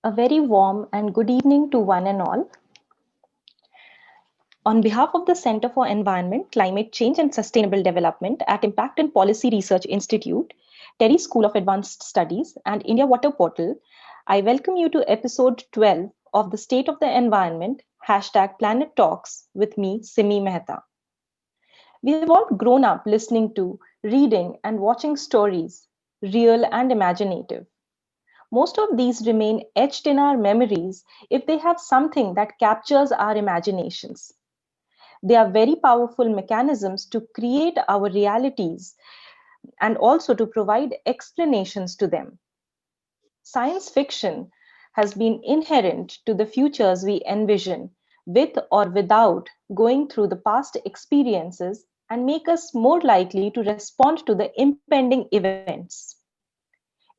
A very warm and good evening to one and all. On behalf of the Center for Environment, Climate Change and Sustainable Development at Impact and Policy Research Institute, TERI School of Advanced Studies, and India Water Portal, I welcome you to episode 12 of the State of the Environment, #Planet Talks with me, Simi Mehta. We have all grown up listening to, reading, and watching stories, real and imaginative. Most of these remain etched in our memories if they have something that captures our imaginations. They are very powerful mechanisms to create our realities and also to provide explanations to them. Science fiction has been inherent to the futures we envision, with or without going through the past experiences, and make us more likely to respond to the impending events.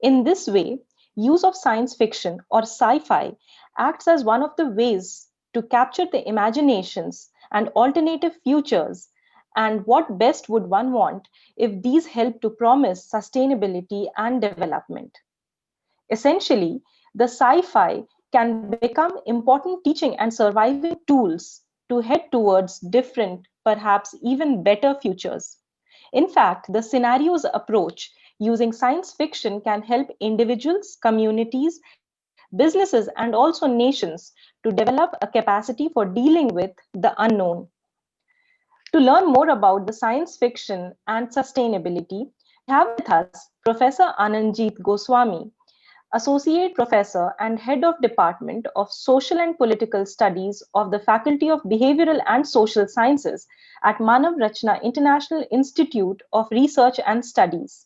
In this way, use of science fiction or sci fi acts as one of the ways to capture the imaginations and alternative futures. And what best would one want if these help to promise sustainability and development? Essentially, the sci fi can become important teaching and surviving tools to head towards different, perhaps even better futures. In fact, the scenarios approach using science fiction can help individuals, communities, businesses, and also nations to develop a capacity for dealing with the unknown. To learn more about the science fiction and sustainability, we have with us Professor Anandajit Goswami, Associate Professor and Head of Department of Social and Political Studies of the Faculty of Behavioral and Social Sciences at Manav Rachna International Institute of Research and Studies.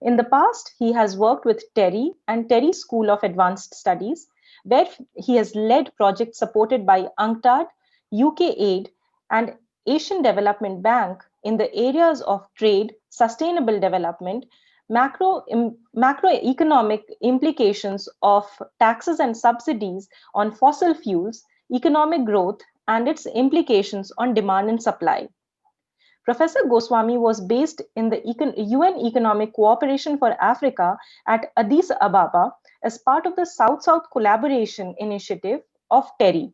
In the past, he has worked with TERI and TERI School of Advanced Studies, where he has led projects supported by UNCTAD, UK Aid, and Asian Development Bank in the areas of trade, sustainable development, macroeconomic implications of taxes and subsidies on fossil fuels, economic growth, and its implications on demand and supply. Professor Goswami was based in the UN Economic Cooperation for Africa at Addis Ababa as part of the South-South Collaboration Initiative of TERI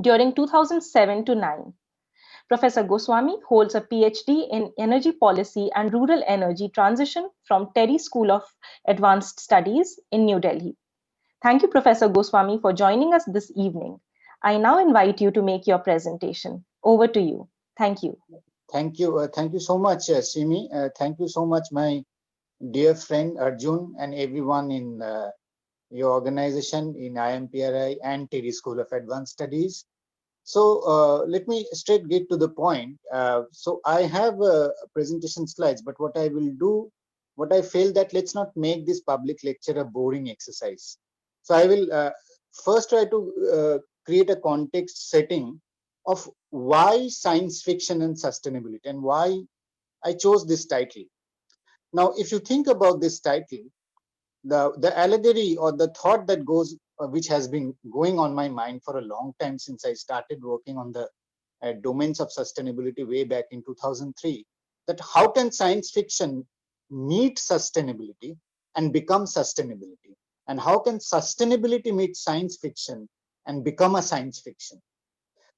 during 2007 to 9. Professor Goswami holds a PhD in Energy Policy and Rural Energy Transition from TERI School of Advanced Studies in New Delhi. Thank you, Professor Goswami, for joining us this evening. I now invite you to make your presentation. Over to you. Thank you. Thank you. Thank you so much, Simi. Thank you so much, my dear friend Arjun, and everyone in your organization in IMPRI and TERI School of Advanced Studies. So let me straight get to the point. So I have presentation slides, but what I will do, what I feel that let's not make this public lecture a boring exercise. So I will first try to create a context setting of why science fiction and sustainability and why I chose this title. Now, if you think about this title, the allegory or the thought that goes, which has been going on my mind for a long time since I started working on the domains of sustainability way back in 2003, that how can science fiction meet sustainability and become sustainability? And how can sustainability meet science fiction and become a science fiction?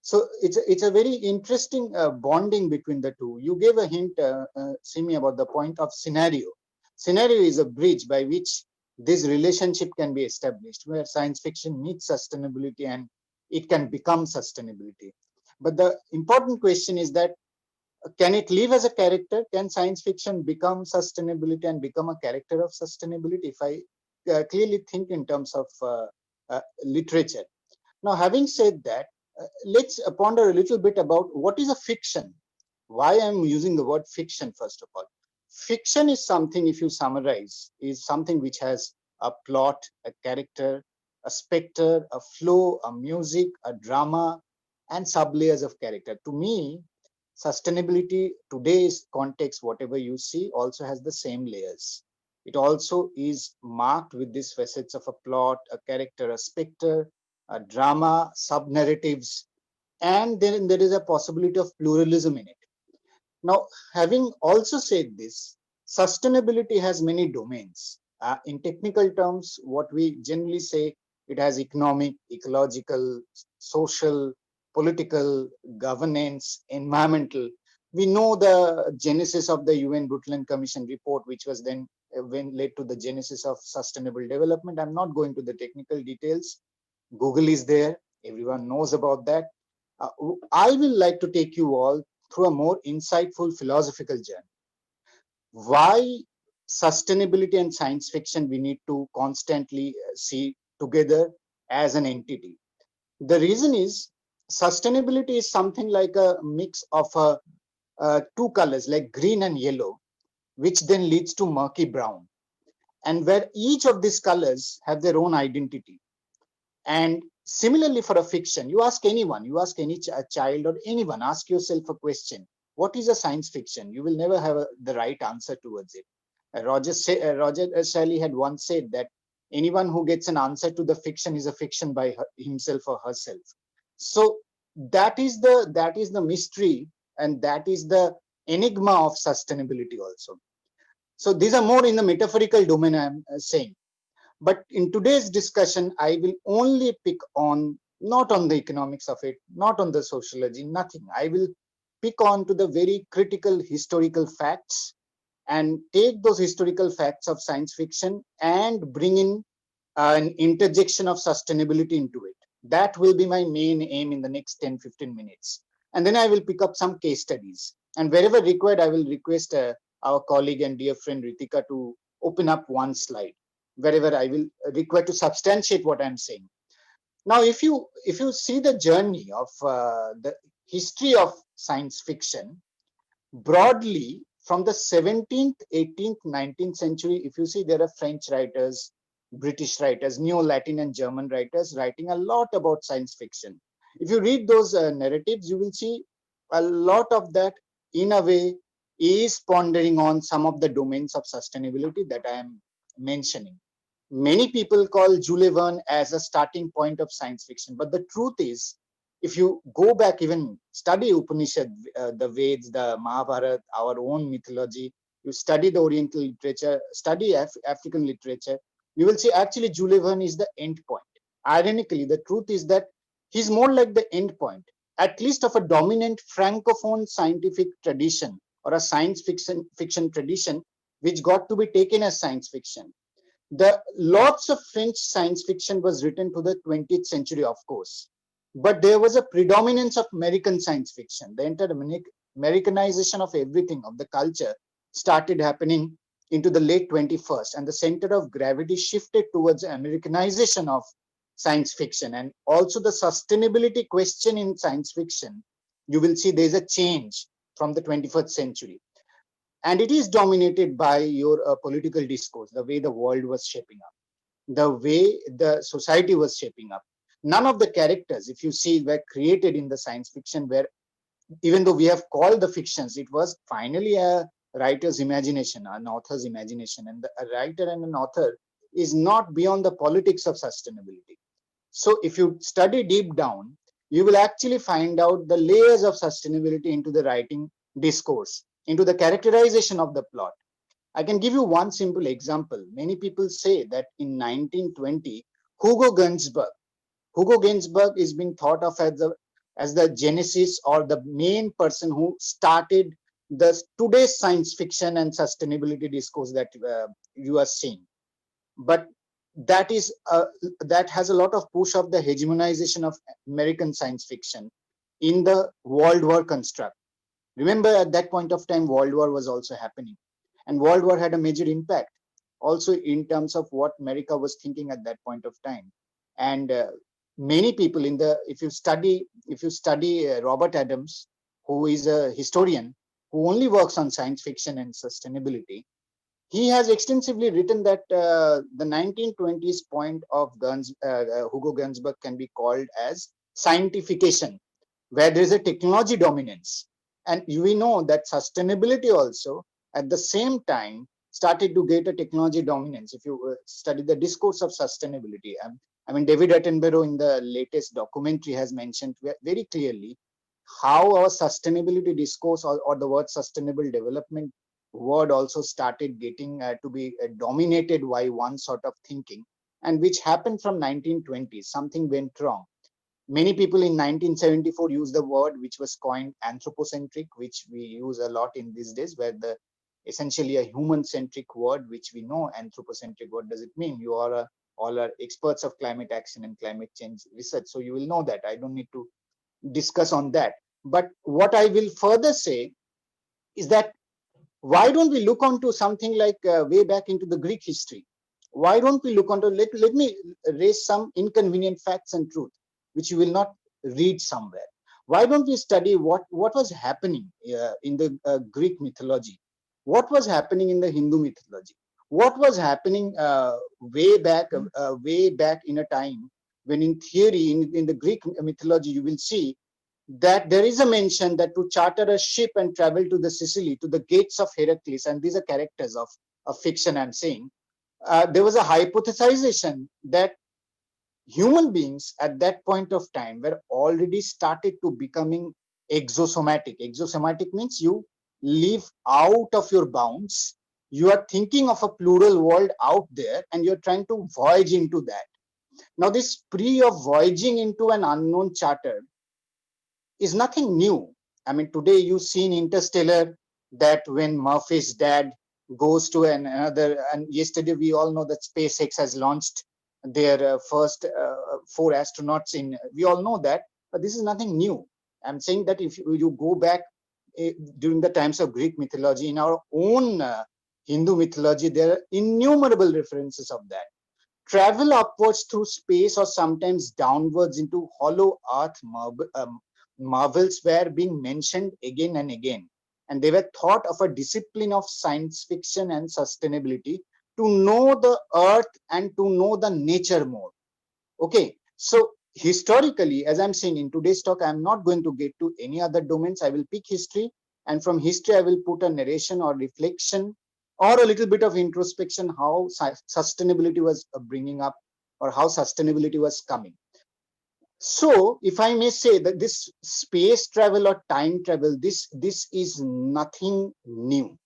So it's a very interesting bonding between the two. You gave a hint, Simi, about the point of scenario. Scenario is a bridge by which this relationship can be established, where science fiction meets sustainability and it can become sustainability. But the important question is that can it live as a character? Can science fiction become sustainability and become a character of sustainability? If I clearly think in terms of literature. Now, having said that, let's ponder a little bit about what is a fiction. Why I'm using the word fiction, first of all. Fiction is something, if you summarize, is something which has a plot, a character, a spectre, a flow, a music, a drama, and sublayers of character. To me, sustainability, today's context, whatever you see, also has the same layers. It also is marked with these facets of a plot, a character, a spectre, a drama, sub-narratives, and then there is a possibility of pluralism in it. Now, having also said this, sustainability has many domains. In technical terms, what we generally say, It has economic, ecological, social, political, governance, environmental. We know the genesis of the UN Brundtland Commission report, which was then when led to the genesis of sustainable development. I'm not going to the technical details. Google is there. Everyone knows about that. Uh, I will like to take you all through a more insightful philosophical journey. Why sustainability and science fiction we need to constantly see together as an entity. The reason is sustainability is something like a mix of two colors like green and yellow, which then leads to murky brown, and where each of these colors have their own identity. And similarly, for a fiction, you ask anyone, you ask any child or anyone, ask yourself a question: what is a science fiction? You will never have the right answer towards it. Roger Shelley had once said that anyone who gets an answer to the fiction is a fiction by himself or herself. So that is the mystery, and that is the enigma of sustainability also. So these are more in the metaphorical domain, I'm saying. But in today's discussion, I will only pick on, not on the economics of it, not on the sociology, nothing. I will pick on to the very critical historical facts and take those historical facts of science fiction and bring in an interjection of sustainability into it. That will be my main aim in the next 10-15 minutes. And then I will pick up some case studies. And wherever required, I will request our colleague and dear friend Ritika to open up one slide, wherever I will require to substantiate what I'm saying. Now, if you see the journey of the history of science fiction, broadly from the 17th, 18th, 19th century, if you see, there are French writers, British writers, Neo-Latin and German writers writing a lot about science fiction. If you read those narratives, you will see a lot of that, in a way, is pondering on some of the domains of sustainability that I am mentioning. Many people call Jules Verne as a starting point of science fiction, but the truth is, if you go back, even study Upanishad, the Veds, the Mahabharata, our own mythology, you study the Oriental literature, study African literature, you will see actually Jules Verne is the end point. Ironically, the truth is that he's more like the end point, at least of a dominant francophone scientific tradition or a science fiction tradition, which got to be taken as science fiction. The lots of French science fiction was written to the 20th century, of course, but there was a predominance of American science fiction. The entire Americanization of everything, of the culture, started happening into the late 21st, and the center of gravity shifted towards Americanization of science fiction, and also the sustainability question in science fiction. You will see there's a change from the 21st century, and it is dominated by your political discourse, the way the world was shaping up, the way the society was shaping up. None of the characters, if you see, were created in the science fiction, where even though we have called the fictions, it was finally a writer's imagination, an author's imagination, and a writer and an author is not beyond the politics of sustainability. So if you study deep down, you will actually find out the layers of sustainability into the writing discourse, into the characterization of the plot. I can give you one simple example. Many people say that in 1920, Hugo Gernsback, Hugo Gernsback is being thought of as the genesis or the main person who started the today's science fiction and sustainability discourse that you are seeing. But that is that has a lot of push of the hegemonization of American science fiction in the World War construct. Remember, at that point of time, World War was also happening, and World War had a major impact also in terms of what America was thinking at that point of time. And many people in the, if you study Robert Adams, who is a historian who only works on science fiction and sustainability, he has extensively written that the 1920s point of Hugo Gernsback can be called as scientification, where there is a technology dominance. And we know that sustainability also at the same time started to get a technology dominance. If you study the discourse of sustainability, I mean, David Attenborough in the latest documentary has mentioned very clearly how our sustainability discourse, or the word sustainable development word, also started getting to be dominated by one sort of thinking, and which happened from 1920s. Something went wrong. Many people in 1974 used the word which was coined anthropocentric, which we use a lot in these days, where the essentially a human-centric word, which we know anthropocentric. What does it mean? You are all are experts of climate action and climate change research, so you will know that. I don't need to discuss on that. But what I will further say is that why don't we look onto something like way back into the Greek history? Why don't we look onto, let me raise some inconvenient facts and truth, which you will not read somewhere. Why don't we study what was happening in the Greek mythology? What was happening in the Hindu mythology? What was happening way back in a time when in theory, in the Greek mythology, you will see that there is a mention that to charter a ship and travel to the Sicily, to the gates of Heracles, and these are characters of fiction I'm saying, there was a hypothesization that human beings at that point of time were already started to becoming exosomatic. Exosomatic means you live out of your bounds. You are thinking of a plural world out there and you're trying to voyage into that. Now, this spree of voyaging into an unknown charter is nothing new. I mean, today you see in Interstellar that when Murphy's dad goes to another, and yesterday we all know that SpaceX has launched their first 4 astronauts in, we all know that, but this is nothing new. I'm saying that if you go back during the times of Greek mythology, in our own Hindu mythology, there are innumerable references of that. Travel upwards through space or sometimes downwards into hollow earth marvels were being mentioned again and again. And they were thought of a discipline of science fiction and sustainability to know the earth and to know the nature more. Okay, so historically, as I'm saying in today's talk, I'm not going to get to any other domains. I will pick history, and from history, I will put a narration or reflection or a little bit of introspection how sustainability was bringing up or how sustainability was coming. So, if I may say that this space travel or time travel, this is nothing new.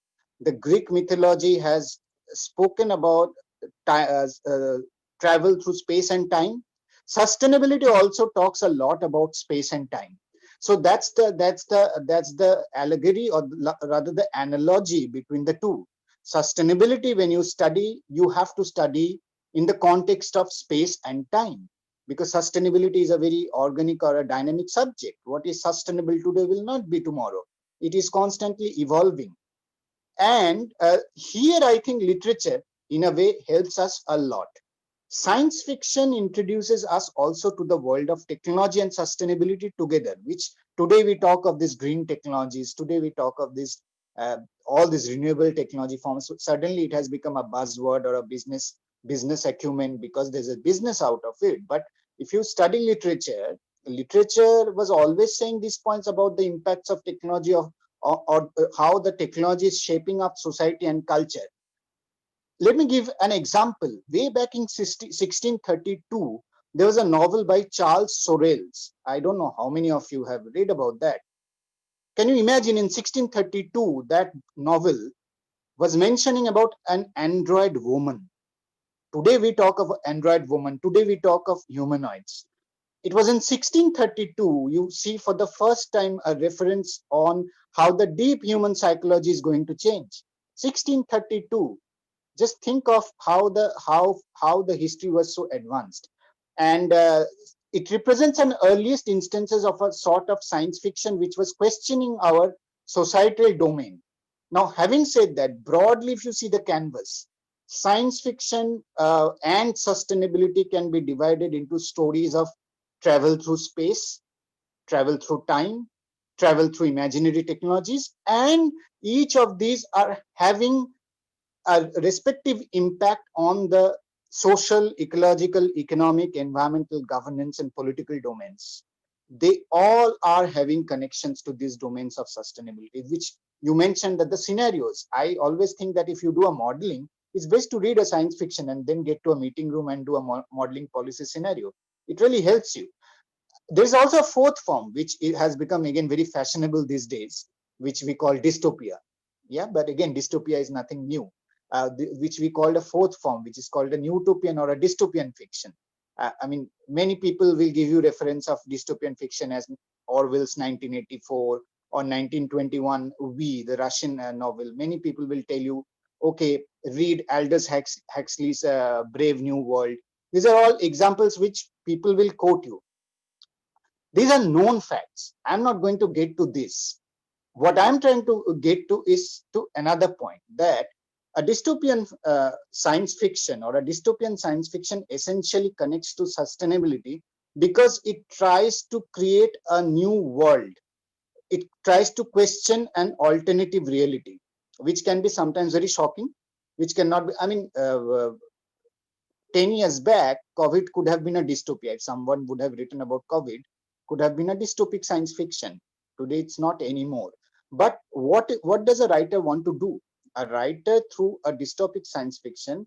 The Greek mythology has spoken about travel through space and time. Sustainability also talks a lot about space and time. So that's the allegory, or rather the analogy between the two. Sustainability, when you study, you have to study in the context of space and time, because sustainability is a very organic or a dynamic subject. What is sustainable today will not be tomorrow. It is constantly evolving. And here I think literature in a way helps us a lot. Science fiction introduces us also to the world of technology and sustainability together, which today we talk of these green technologies, today we talk of this all these renewable technology forms. So suddenly it has become a buzzword or a business acumen because there's a business out of it. But if you study literature, literature was always saying these points about the impacts of technology or how the technology is shaping up society and culture. Let me give an example. Way back in 1632, there was a novel by Charles Sorrells. I don't know how many of you have read about that. Can you imagine in 1632, that novel was mentioning about an android woman. Today we talk of android woman. Today we talk of humanoids. It was in 1632, you see for the first time a reference on how the deep human psychology is going to change. 1632. Just think of how the history was so advanced, and it represents an earliest instances of a sort of science fiction which was questioning our societal domain. Now, having said that, broadly, if you see the canvas, science fiction and sustainability can be divided into stories of travel through space, travel through time, travel through imaginary technologies, and each of these are having a respective impact on the social, ecological, economic, environmental, governance, and political domains. They all are having connections to these domains of sustainability, which you mentioned that the scenarios. I always think that if you do a modeling, it's best to read a science fiction and then get to a meeting room and do a modeling policy scenario. It really helps you. There's also a fourth form, which has become again very fashionable these days, which we call dystopia. Yeah, but again, dystopia is nothing new. which we called a fourth form, which is called an utopian or a dystopian fiction. I mean, many people will give you reference of dystopian fiction as Orwell's 1984 or 1921 V, the Russian novel. Many people will tell you, okay, read Aldous Huxley's Brave New World. These are all examples which people will quote you. These are known facts. I'm not going to get to this. What I'm trying to get to is to another point, that a dystopian science fiction or a dystopian science fiction essentially connects to sustainability because it tries to create a new world. It tries to question an alternative reality, which can be sometimes very shocking, which cannot be, 10 years back, COVID could have been a dystopia. If someone would have written about COVID, could have been a dystopic science fiction. Today, it's not anymore. But what does a writer want to do? A writer, through a dystopic science fiction,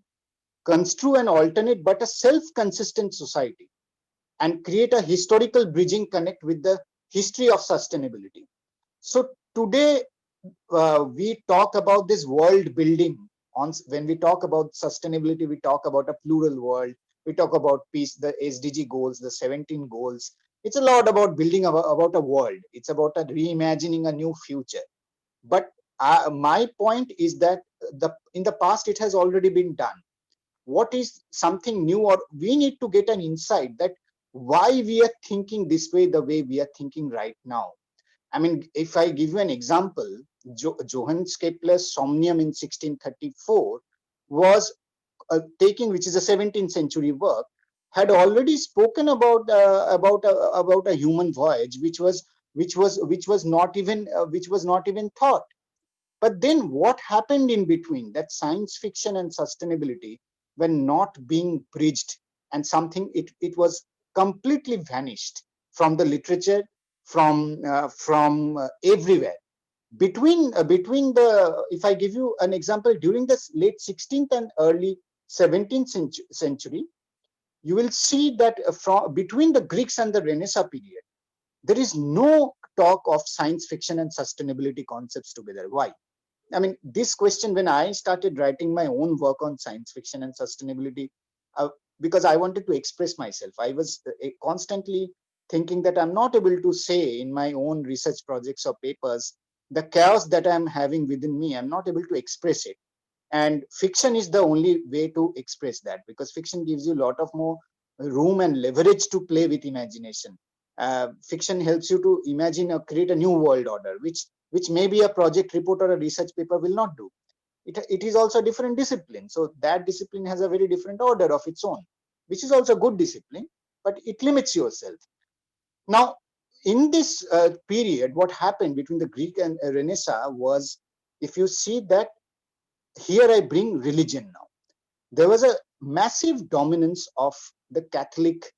construe an alternate but a self-consistent society and create a historical bridging connect with the history of sustainability. So today, we talk about this world building. When we talk about sustainability, we talk about a plural world. We talk about peace, the SDG goals, the 17 goals. It's a lot about building about a world. It's about reimagining a new future. But my point is that in the past, it has already been done. What is something new, or we need to get an insight that why we are thinking this way, the way we are thinking right now. I mean, if I give you an example, Johann Kepler's Somnium in 1634 was taken, which is a 17th century work, had already spoken about a human voyage, which was not even thought. But then what happened in between? That science fiction and sustainability were not being bridged, and it was completely vanished from the literature, from everywhere. Between the, if I give you an example, during the late 16th and early 17th century, you will see that between the Greeks and the Renaissance period, there is no talk of science fiction and sustainability concepts together. Why? I mean, this question, when I started writing my own work on science fiction and sustainability, uh, because I wanted to express myself, I was constantly thinking that I'm not able to say in my own research projects or papers the chaos that I'm having within me. I'm not able to express it. And fiction is the only way to express that, because fiction gives you a lot of more room and leverage to play with imagination. Fiction helps you to imagine or create a new world order, which maybe a project report or a research paper will not do. It is also a different discipline. So that discipline has a very different order of its own, which is also a good discipline, but it limits yourself. Now, in this period, what happened between the Greek and Renaissance was, if you see that, here I bring religion now. There was a massive dominance of the Catholic,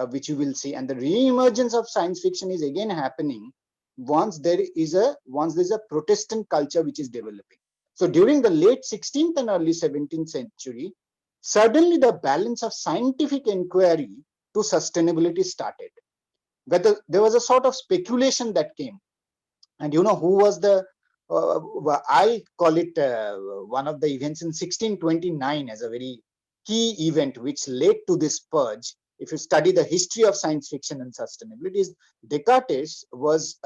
which you will see, and the re-emergence of science fiction is again happening once there's a Protestant culture which is developing. So during the late 16th and early 17th century, suddenly the balance of scientific inquiry to sustainability started. Whether there was a sort of speculation that came, and you know who was the I call it one of the events in 1629 as a very key event which led to this purge. If you study the history of science fiction and sustainability, Descartes was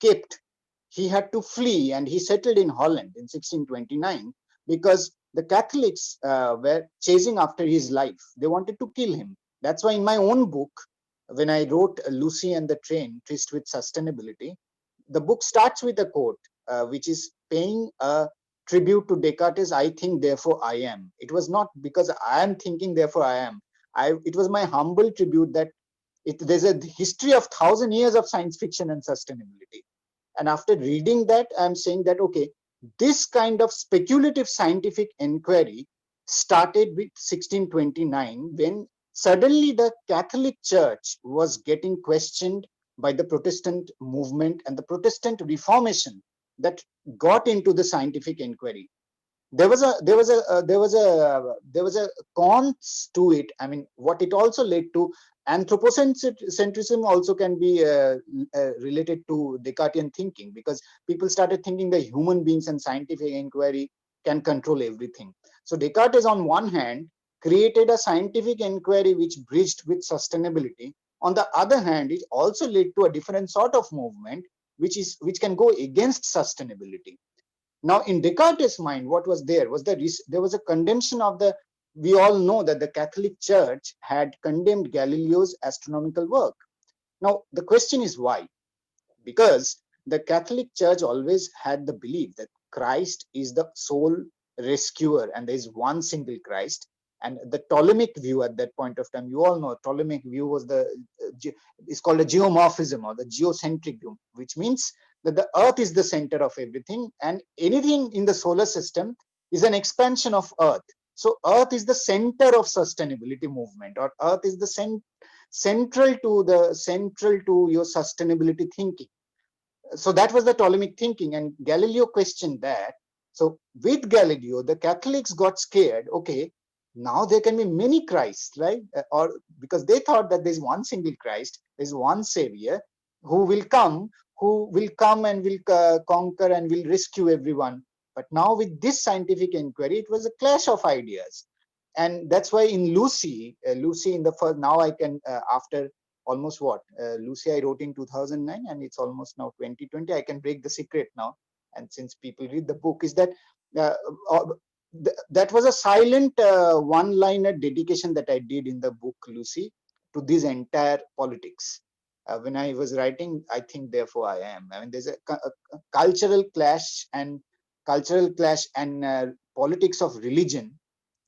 kept. He had to flee, and he settled in Holland in 1629 because the Catholics were chasing after his life. They wanted to kill him. That's why in my own book, when I wrote Lucy and the Train, Twist with Sustainability, the book starts with a quote, which is paying a tribute to Descartes. I think, therefore I am. It was not because I am thinking, therefore I am. It was my humble tribute that there's a history of 1,000 years of science fiction and sustainability. And after reading that, I'm saying that, okay, this kind of speculative scientific inquiry started with 1629, when suddenly the Catholic Church was getting questioned by the Protestant movement and the Protestant Reformation that got into the scientific inquiry. There was a cons to it. I mean, what it also led to, anthropocentrism also can be related to Descartesian thinking, because people started thinking the human beings and scientific inquiry can control everything. So Descartes is on one hand created a scientific inquiry which bridged with sustainability. On the other hand, it also led to a different sort of movement which can go against sustainability. Now, in Descartes' mind, what was there was there was a condemnation of the. We all know that the Catholic Church had condemned Galileo's astronomical work. Now, the question is why? Because the Catholic Church always had the belief that Christ is the sole rescuer and there is one single Christ. And the Ptolemaic view at that point of time, you all know Ptolemaic view was it's called a geomorphism or the geocentric view, which means that the earth is the center of everything and anything in the solar system is an expansion of earth. So earth is the center of sustainability movement, or earth is the central to your sustainability thinking. So that was the Ptolemaic thinking, and Galileo questioned that. So with Galileo, the Catholics got scared. Okay, now there can be many Christs, right? Or because they thought that there's one single Christ, there's one Savior who will come and will conquer and will rescue everyone. But now with this scientific inquiry, it was a clash of ideas, and that's why in Lucy in the first, now I can after almost Lucy I wrote in 2009 and it's almost now 2020. I can break the secret now, and since people read the book, is that uh, uh, that was a silent one-liner dedication that I did in the book Lucy to this entire politics. When I was writing, I think therefore I am. I mean, there's a cultural clash and politics of religion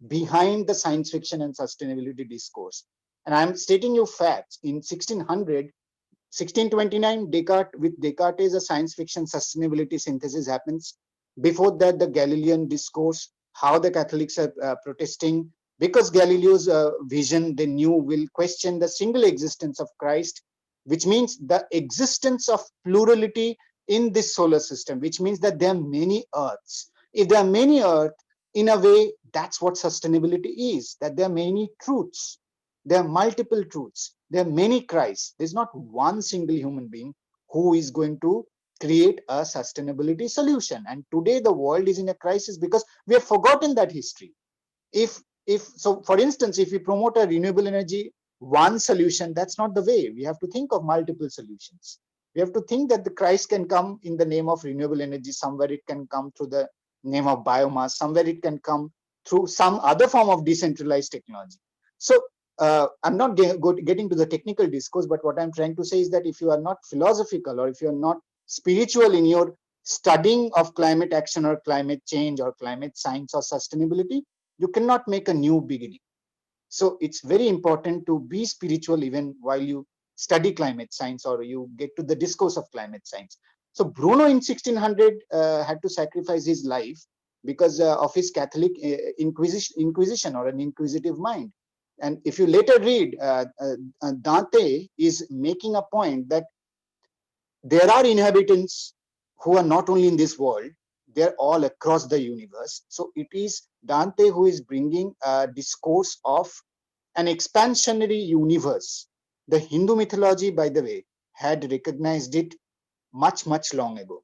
behind the science fiction and sustainability discourse. And I'm stating you facts. In 1629, with Descartes, a science fiction sustainability synthesis happens. Before that, the Galilean discourse, how the Catholics are protesting, because Galileo's vision, they knew, will question the single existence of Christ, which means the existence of plurality in this solar system, which means that there are many Earths. If there are many Earths, in a way, that's what sustainability is, that there are many truths. There are multiple truths. There are many Christs. There's not one single human being who is going to create a sustainability solution. And today the world is in a crisis because we have forgotten that history. If so, for instance, if we promote a renewable energy one solution, that's not the way. We have to think of multiple solutions. We have to think that the Christ can come in the name of renewable energy. Somewhere it can come through the name of biomass. Somewhere it can come through some other form of decentralized technology. So I'm not getting to the technical discourse, but what I'm trying to say is that if you are not philosophical or if you are not spiritual in your studying of climate action or climate change or climate science or sustainability, you cannot make a new beginning. So it's very important to be spiritual even while you study climate science or you get to the discourse of climate science. So Bruno in 1600 had to sacrifice his life because of his Catholic inquisition or an inquisitive mind. And if you later read, Dante is making a point that there are inhabitants who are not only in this world, they're all across the universe. So it is Dante who is bringing a discourse of an expansionary universe. The Hindu mythology, by the way, had recognized it much, much long ago.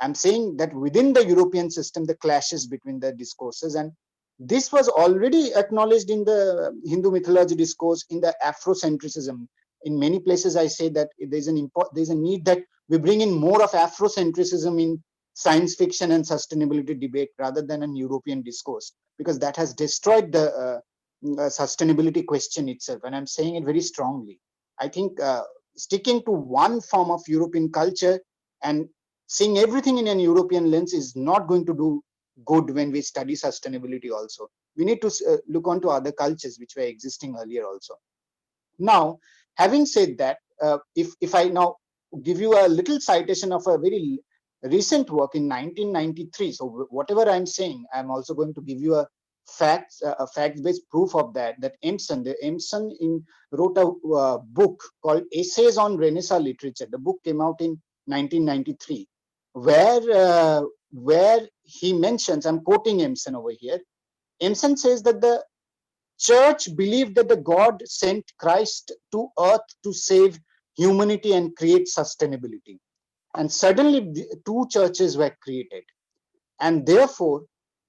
I'm saying that within the European system, the clashes between the discourses, and this was already acknowledged in the Hindu mythology discourse, in the Afrocentrism. In many places, I say that there's a need that we bring in more of Afrocentrism in science fiction and sustainability debate rather than an European discourse, because that has destroyed the sustainability question itself. And I'm saying it very strongly. I think sticking to one form of European culture and seeing everything in an European lens is not going to do good when we study sustainability also. We need to look onto other cultures which were existing earlier also. Now, having said that, if I now give you a little citation of a very recent work in 1993, so whatever I'm saying, I'm also going to give you a fact-based proof of that. That Emerson wrote a book called Essays on Renaissance Literature. The book came out in 1993, where he mentions, I'm quoting Emerson over here. Emerson says that the church believed that the God sent Christ to earth to save humanity and create sustainability. And suddenly, two churches were created. And therefore,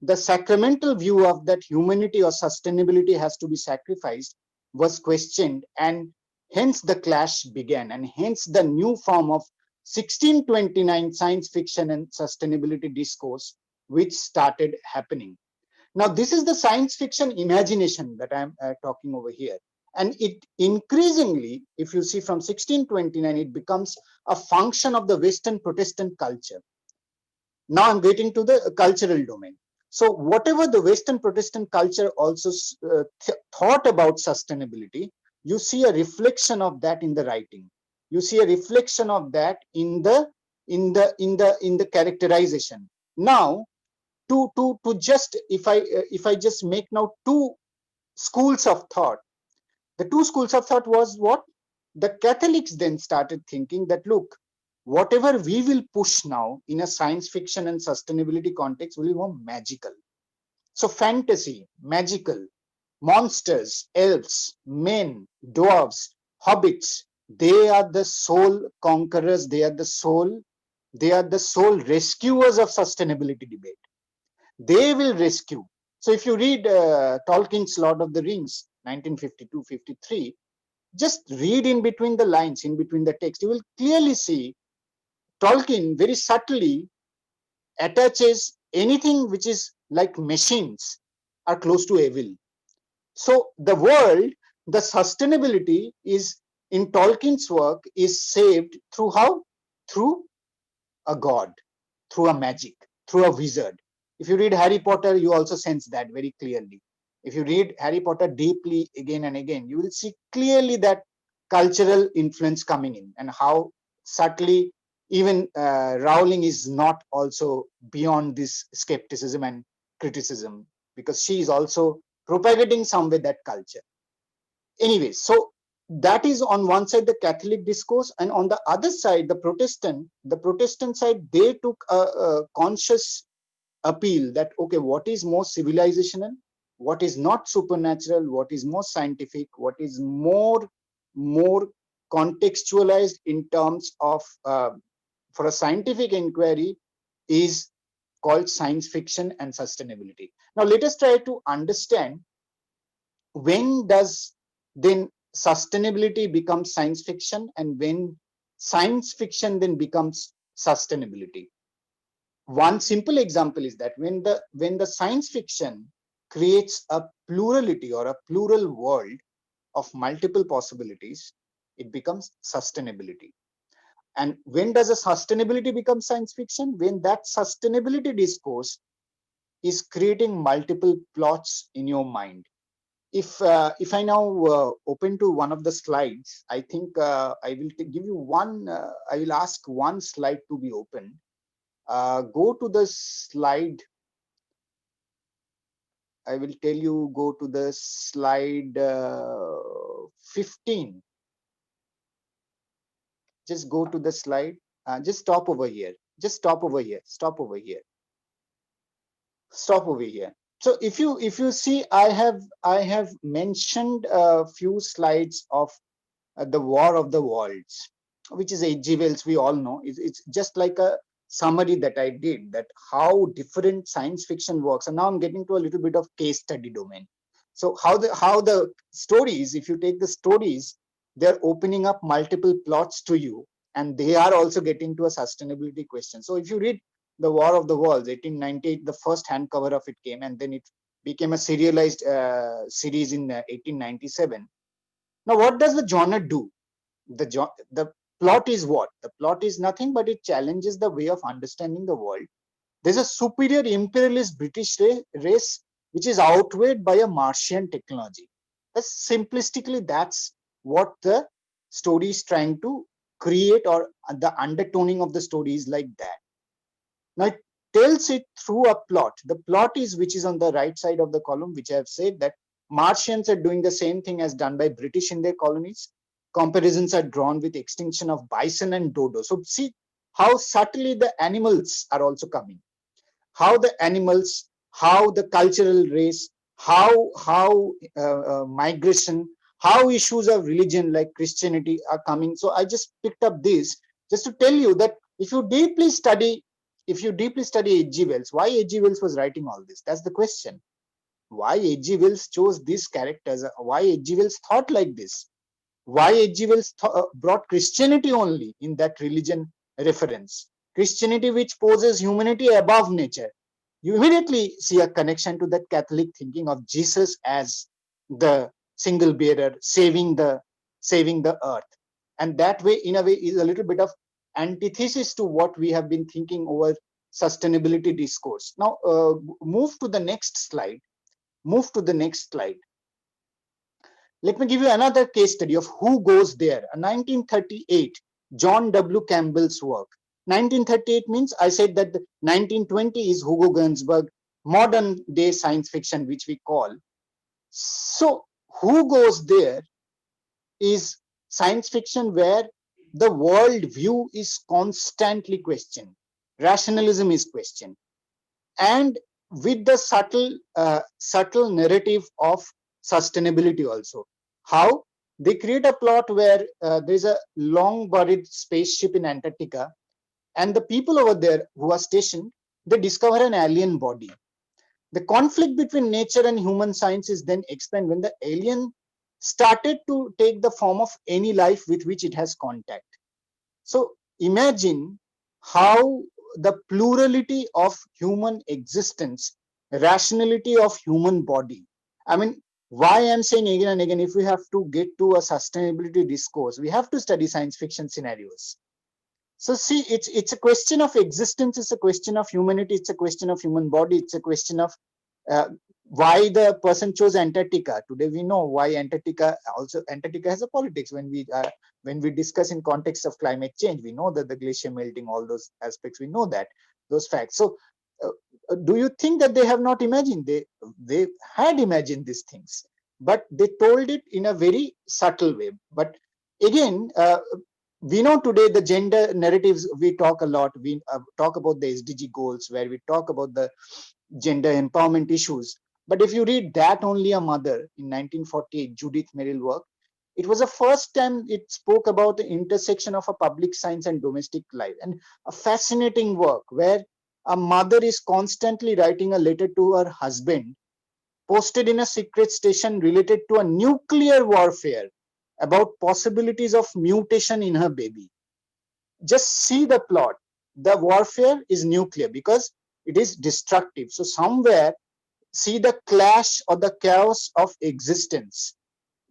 the sacramental view of that humanity or sustainability has to be sacrificed was questioned, and hence the clash began, and hence the new form of 1629 science fiction and sustainability discourse which started happening. Now, this is the science fiction imagination that I'm talking over here. And it increasingly, if you see from 1629, it becomes a function of the Western Protestant culture. Now I'm getting to the cultural domain. So whatever the Western Protestant culture also thought about sustainability, you see a reflection of that in the writing. You see a reflection of that in the characterization. Now, to just if I just make now two schools of thought. The two schools of thought was what? The Catholics then started thinking that, look, whatever we will push now in a science fiction and sustainability context will be more magical. So fantasy, magical, monsters, elves, men, dwarves, hobbits, they are the sole conquerors, they are the sole rescuers of sustainability debate. They will rescue. So if you read Tolkien's Lord of the Rings, 1952-53, just read in between the lines, in between the text, you will clearly see Tolkien very subtly attaches anything which is like machines are close to evil. So the world, the sustainability is in Tolkien's work is saved through how? Through a god, through a magic, through a wizard. If you read Harry Potter, you also sense that very clearly. If you read Harry Potter deeply again and again, you will see clearly that cultural influence coming in, and how subtly even Rowling is not also beyond this skepticism and criticism, because she is also propagating somewhere that culture. Anyway, so that is on one side the Catholic discourse, and on the other side the Protestant side, they took a conscious appeal that, okay, what is more civilizational, what is not supernatural, what is more scientific, what is more contextualized in terms of for a scientific inquiry, is called science fiction and sustainability. Now let us try to understand, when does then sustainability become science fiction, and when science fiction then becomes sustainability. One simple example is that when the science fiction creates a plurality or a plural world of multiple possibilities, it becomes sustainability. And when does a sustainability become science fiction? When that sustainability discourse is creating multiple plots in your mind. If I now open to one of the slides, I think I will give you one. I will ask one slide to be open. Go to the slide. I will tell you. Go to the slide 15. Just go to the slide. Just stop over here. Just stop over here. Stop over here. Stop over here. So if you see, I have mentioned a few slides of the War of the Worlds, which is H.G. Wells. We all know. It's just like a summary that I did, that how different science fiction works. And now I'm getting to a little bit of case study domain. So how the stories, if you take the stories, they're opening up multiple plots to you, and they are also getting to a sustainability question. So if you read the War of the Worlds, 1898, the first hand cover of it came, and then it became a serialized series in 1897. Now, what does the genre do? The plot is what? The plot is nothing but it challenges the way of understanding the world. There's a superior imperialist British race which is outweighed by a Martian technology. That's what the story is trying to create, or the undertoning of the story is like that. Now it tells it through a plot. The plot is, which is on the right side of the column, which I have said, that Martians are doing the same thing as done by British in their colonies. Comparisons are drawn with extinction of bison and dodo. So see how subtly the animals are also coming. How the animals, how the cultural race, how migration, how issues of religion like Christianity are coming. So I just picked up this just to tell you that if you deeply study if you deeply study H.G. Wells, why H.G. Wells was writing all this? That's the question. Why H.G. Wells chose these characters? Why H.G. Wells thought like this? Why H.G. Wells brought Christianity only in that religion reference? Christianity which poses humanity above nature. You immediately see a connection to that Catholic thinking of Jesus as the single bearer saving the earth. And that way, in a way, is a little bit of antithesis to what we have been thinking over sustainability discourse. Now, move to the next slide. Move to the next slide. Let me give you another case study of who goes there. A 1938, John W. Campbell's work. 1938 means I said that the 1920 is Hugo Gernsback, modern day science fiction, which we call. So who goes there is science fiction where the world view is constantly questioned. Rationalism is questioned. And with the subtle narrative of sustainability also. How? They create a plot where there's a long buried spaceship in Antarctica, and the people over there who are stationed, they discover an alien body. The conflict between nature and human science is then explained when the alien started to take the form of any life with which it has contact. So imagine how the plurality of human existence, rationality of human body. I mean, why I'm saying again and again, if we have to get to a sustainability discourse, we have to study science fiction scenarios. So see, it's a question of existence, it's a question of humanity, it's a question of human body, it's a question of uh, why the person chose Antarctica. Today we know why Antarctica has a politics. When we discuss in context of climate change, we know that the glacier melting, all those aspects, we know that those facts. So do you think that they have not imagined? They had imagined these things, but they told it in a very subtle way. But again, we know today the gender narratives, we talk a lot. We talk about the SDG goals, where we talk about the gender empowerment issues. But if you read That Only a Mother in 1948, Judith Merril work, it was the first time it spoke about the intersection of a public science and domestic life. And a fascinating work where a mother is constantly writing a letter to her husband, posted in a secret station related to a nuclear warfare about possibilities of mutation in her baby. Just see the plot. The warfare is nuclear because it is destructive. So somewhere, see the clash or the chaos of existence.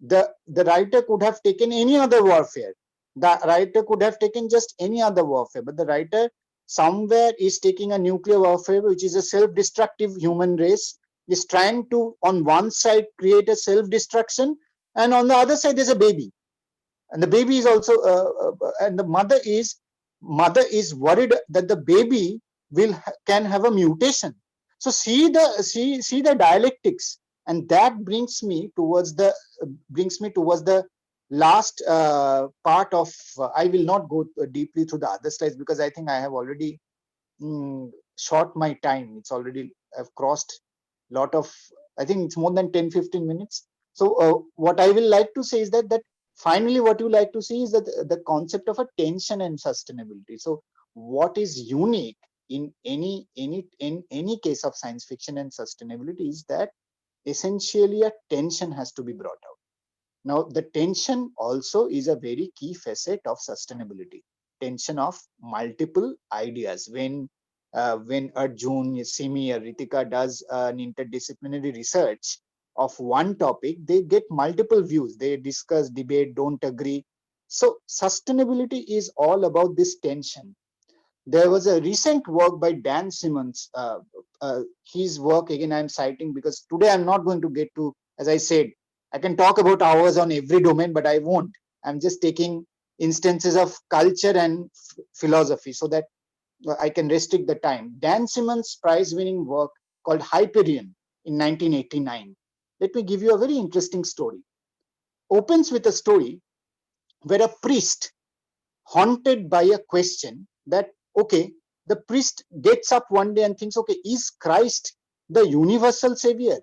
The writer could have taken any other warfare. The writer could have taken just any other warfare, but the writer somewhere is taking a nuclear warfare, which is a self-destructive human race, is trying to, on one side, create a self-destruction, and on the other side, there's a baby. And the baby is also, and the mother is worried that the baby can have a mutation. So see the dialectics, and that brings me towards the last part of. I will not go deeply through the other slides because I think I have already short my time. It's already I've crossed a lot of. I think it's more than 10-15 minutes. So what I will like to say is that finally what you like to see is that the concept of a tension and sustainability. So what is unique in any case of science fiction and sustainability is that essentially a tension has to be brought out. Now the tension also is a very key facet of sustainability. Tension of multiple ideas. When Arjun, Simi, or Ritika does an interdisciplinary research of one topic, they get multiple views. They discuss, debate, don't agree. So sustainability is all about this tension. There was a recent work by Dan Simmons. His work, again, I'm citing because today I'm not going to get to, as I said, I can talk about hours on every domain, but I won't. I'm just taking instances of culture and philosophy so that I can restrict the time. Dan Simmons' prize-winning work called Hyperion in 1989. Let me give you a very interesting story. Opens with a story where a priest, haunted by a question that, okay, the priest gets up one day and thinks, okay, is Christ the universal savior?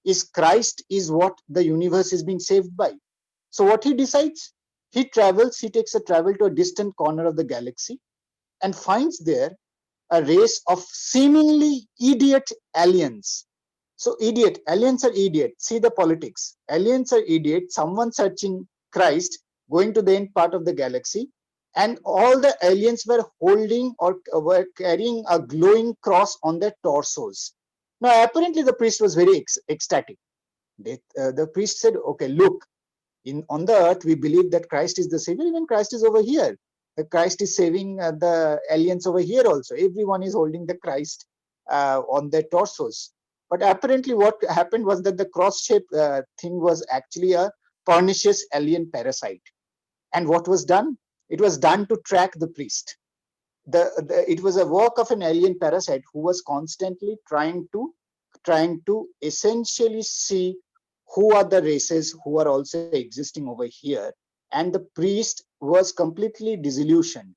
Is Christ is what the universe is being saved by? So what he decides? He takes a travel to a distant corner of the galaxy and finds there a race of seemingly idiot aliens. So aliens are idiots. See the politics. Aliens are idiots. Someone searching Christ, going to the end part of the galaxy, and all the aliens were holding or were carrying a glowing cross on their torsos. Now, apparently, the priest was very ecstatic. The priest said, "Okay, look, on the earth we believe that Christ is the savior. Even Christ is over here. The Christ is saving the aliens over here also. Everyone is holding the Christ on their torsos." But apparently what happened was that the cross-shaped thing was actually a pernicious alien parasite. And what was done? It was done to track the priest. It was a work of an alien parasite who was constantly trying to essentially see who are the races who are also existing over here, and the priest was completely disillusioned.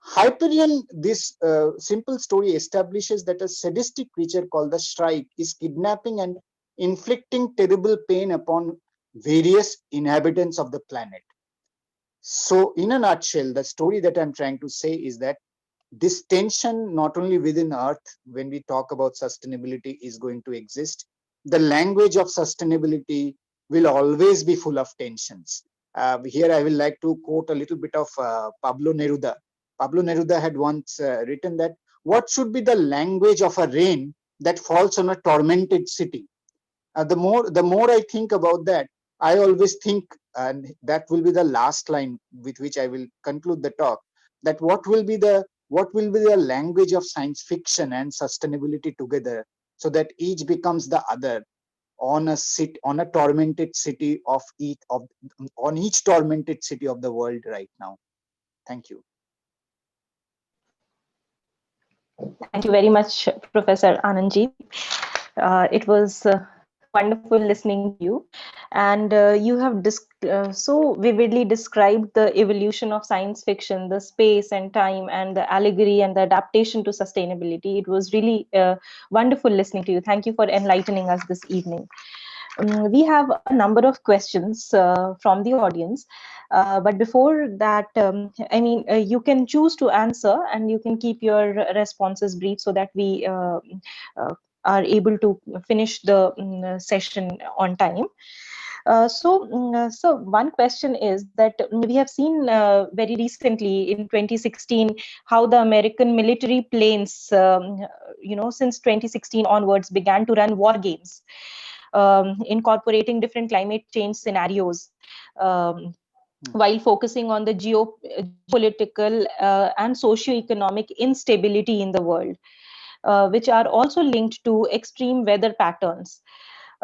Hyperion, this simple story establishes that a sadistic creature called the Shrike is kidnapping and inflicting terrible pain upon various inhabitants of the planet. So, in a nutshell, the story that I'm trying to say is that this tension, not only within Earth, when we talk about sustainability, is going to exist. The language of sustainability will always be full of tensions. Here, I will like to quote a little bit of Pablo Neruda. Pablo Neruda had once written that what should be the language of a rain that falls on a tormented city? The more I think about that, I always think, and that will be the last line with which I will conclude the talk, that what will be the language of science fiction and sustainability together, so that each becomes the other on a tormented city of each of on each tormented city of the world right now. Thank you. Thank you very much, Professor Anandjeet. It was so wonderful listening to you. And you have so vividly described the evolution of science fiction, the space and time, and the allegory and the adaptation to sustainability. It was really wonderful listening to you. Thank you for enlightening us this evening. We have a number of questions from the audience. But before that, you can choose to answer and you can keep your responses brief so that we uh, are able to finish the session on time. So one question is that we have seen very recently in 2016 how the American military planes, since 2016 onwards, began to run war games, incorporating different climate change scenarios, while focusing on the geopolitical and socio-economic instability in the world, which are also linked to extreme weather patterns.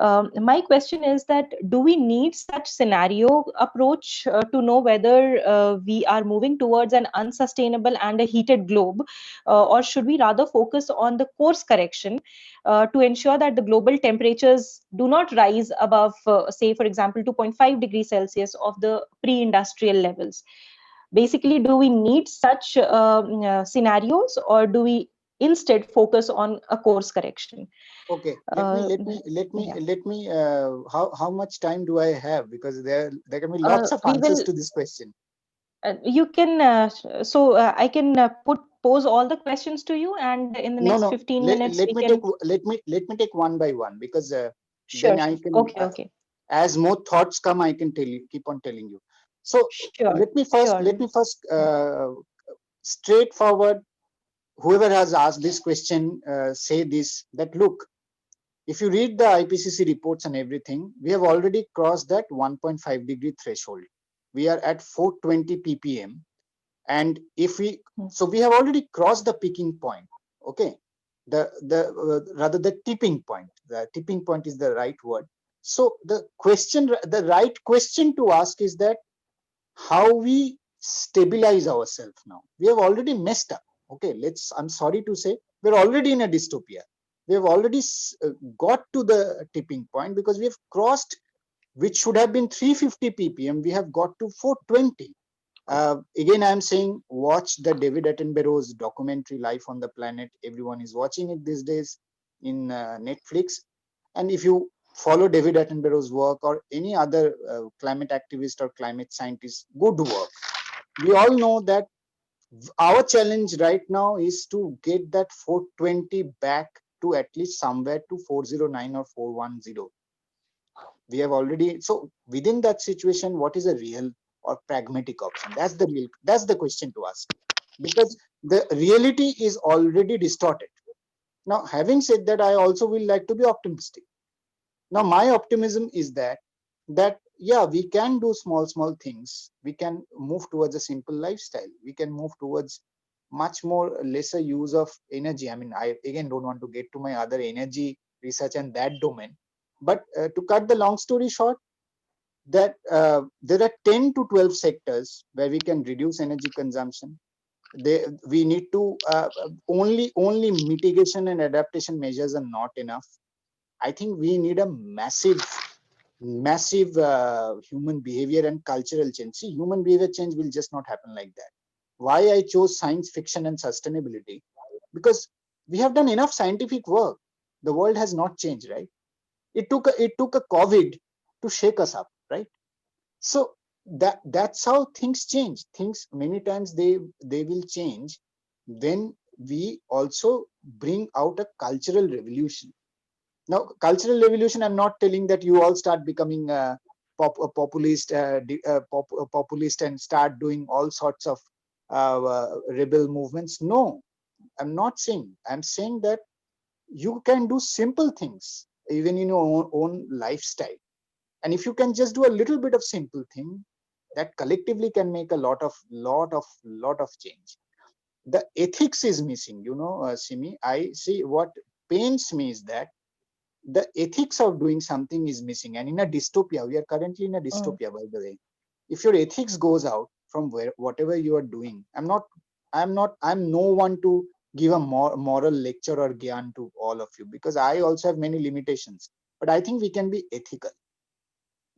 My question is that do we need such scenario approach to know whether we are moving towards an unsustainable and a heated globe, or should we rather focus on the course correction to ensure that the global temperatures do not rise above, say, for example, 2.5 degrees Celsius of the pre-industrial levels? Basically, do we need such scenarios, or do we instead focus on a course correction? Okay, let me let me let me Yeah. let me. How much time do I have? Because there can be lots of We answers will. to this question. You can. I can pose all the questions to you, and in the No, next no. 15 Let, minutes let we me take can. one by one, because Sure. then I can, Okay. Okay. as more thoughts come, I can keep on telling you. So Sure. let Sure. me first straightforward. Whoever has asked this question, say this, that look, if you read the IPCC reports and everything, we have already crossed that 1.5 degree threshold. We are at 420 ppm, and if we so we have already crossed the peaking point. Okay, the rather the tipping point. The tipping point is the right word. So the right question to ask is that how we stabilize ourselves now. We have already messed up. Okay, I'm sorry to say, we're already in a dystopia. We have already got to the tipping point, because we have crossed, which should have been 350 ppm, we have got to 420. Again, I'm saying, watch the David Attenborough's documentary Life on the Planet. Everyone is watching it these days in Netflix. And if you follow David Attenborough's work, or any other climate activist or climate scientist, good work, we all know that Our challenge right now is to get that 420 back to at least somewhere to 409 or 410. We have already, so within that situation, what is a real or pragmatic option? That's the question to ask, because the reality is already distorted. Now, having said that, I also will like to be optimistic. Now, my optimism is that yeah, we can do small things. We can move towards a simple lifestyle. We can move towards much more lesser use of energy. I mean, I again don't want to get to my other energy research and that domain. But to cut the long story short, that there are 10 to 12 sectors where we can reduce energy consumption. We need to only mitigation and adaptation measures are not enough. I think we need a massive human behavior and cultural change. See, human behavior change will just not happen like that. Why I chose science fiction and sustainability? Because we have done enough scientific work. The world has not changed, right? It took a COVID to shake us up, right? So that's how things change. Things many times they will change when we also bring out a cultural revolution. Now, cultural revolution, I'm not telling that you all start becoming a populist, populist and start doing all sorts of rebel movements. No, I'm not saying. I'm saying that you can do simple things even in your own lifestyle. And if you can just do a little bit of simple thing, that collectively can make a lot of change. The ethics is missing, Simi. I see what pains me is that the ethics of doing something is missing. And in a dystopia, we are currently in a Mm, dystopia, by the way. If your ethics goes out from whatever you are doing, I'm no one to give a moral lecture or gyan to all of you, because I also have many limitations. But I think we can be ethical.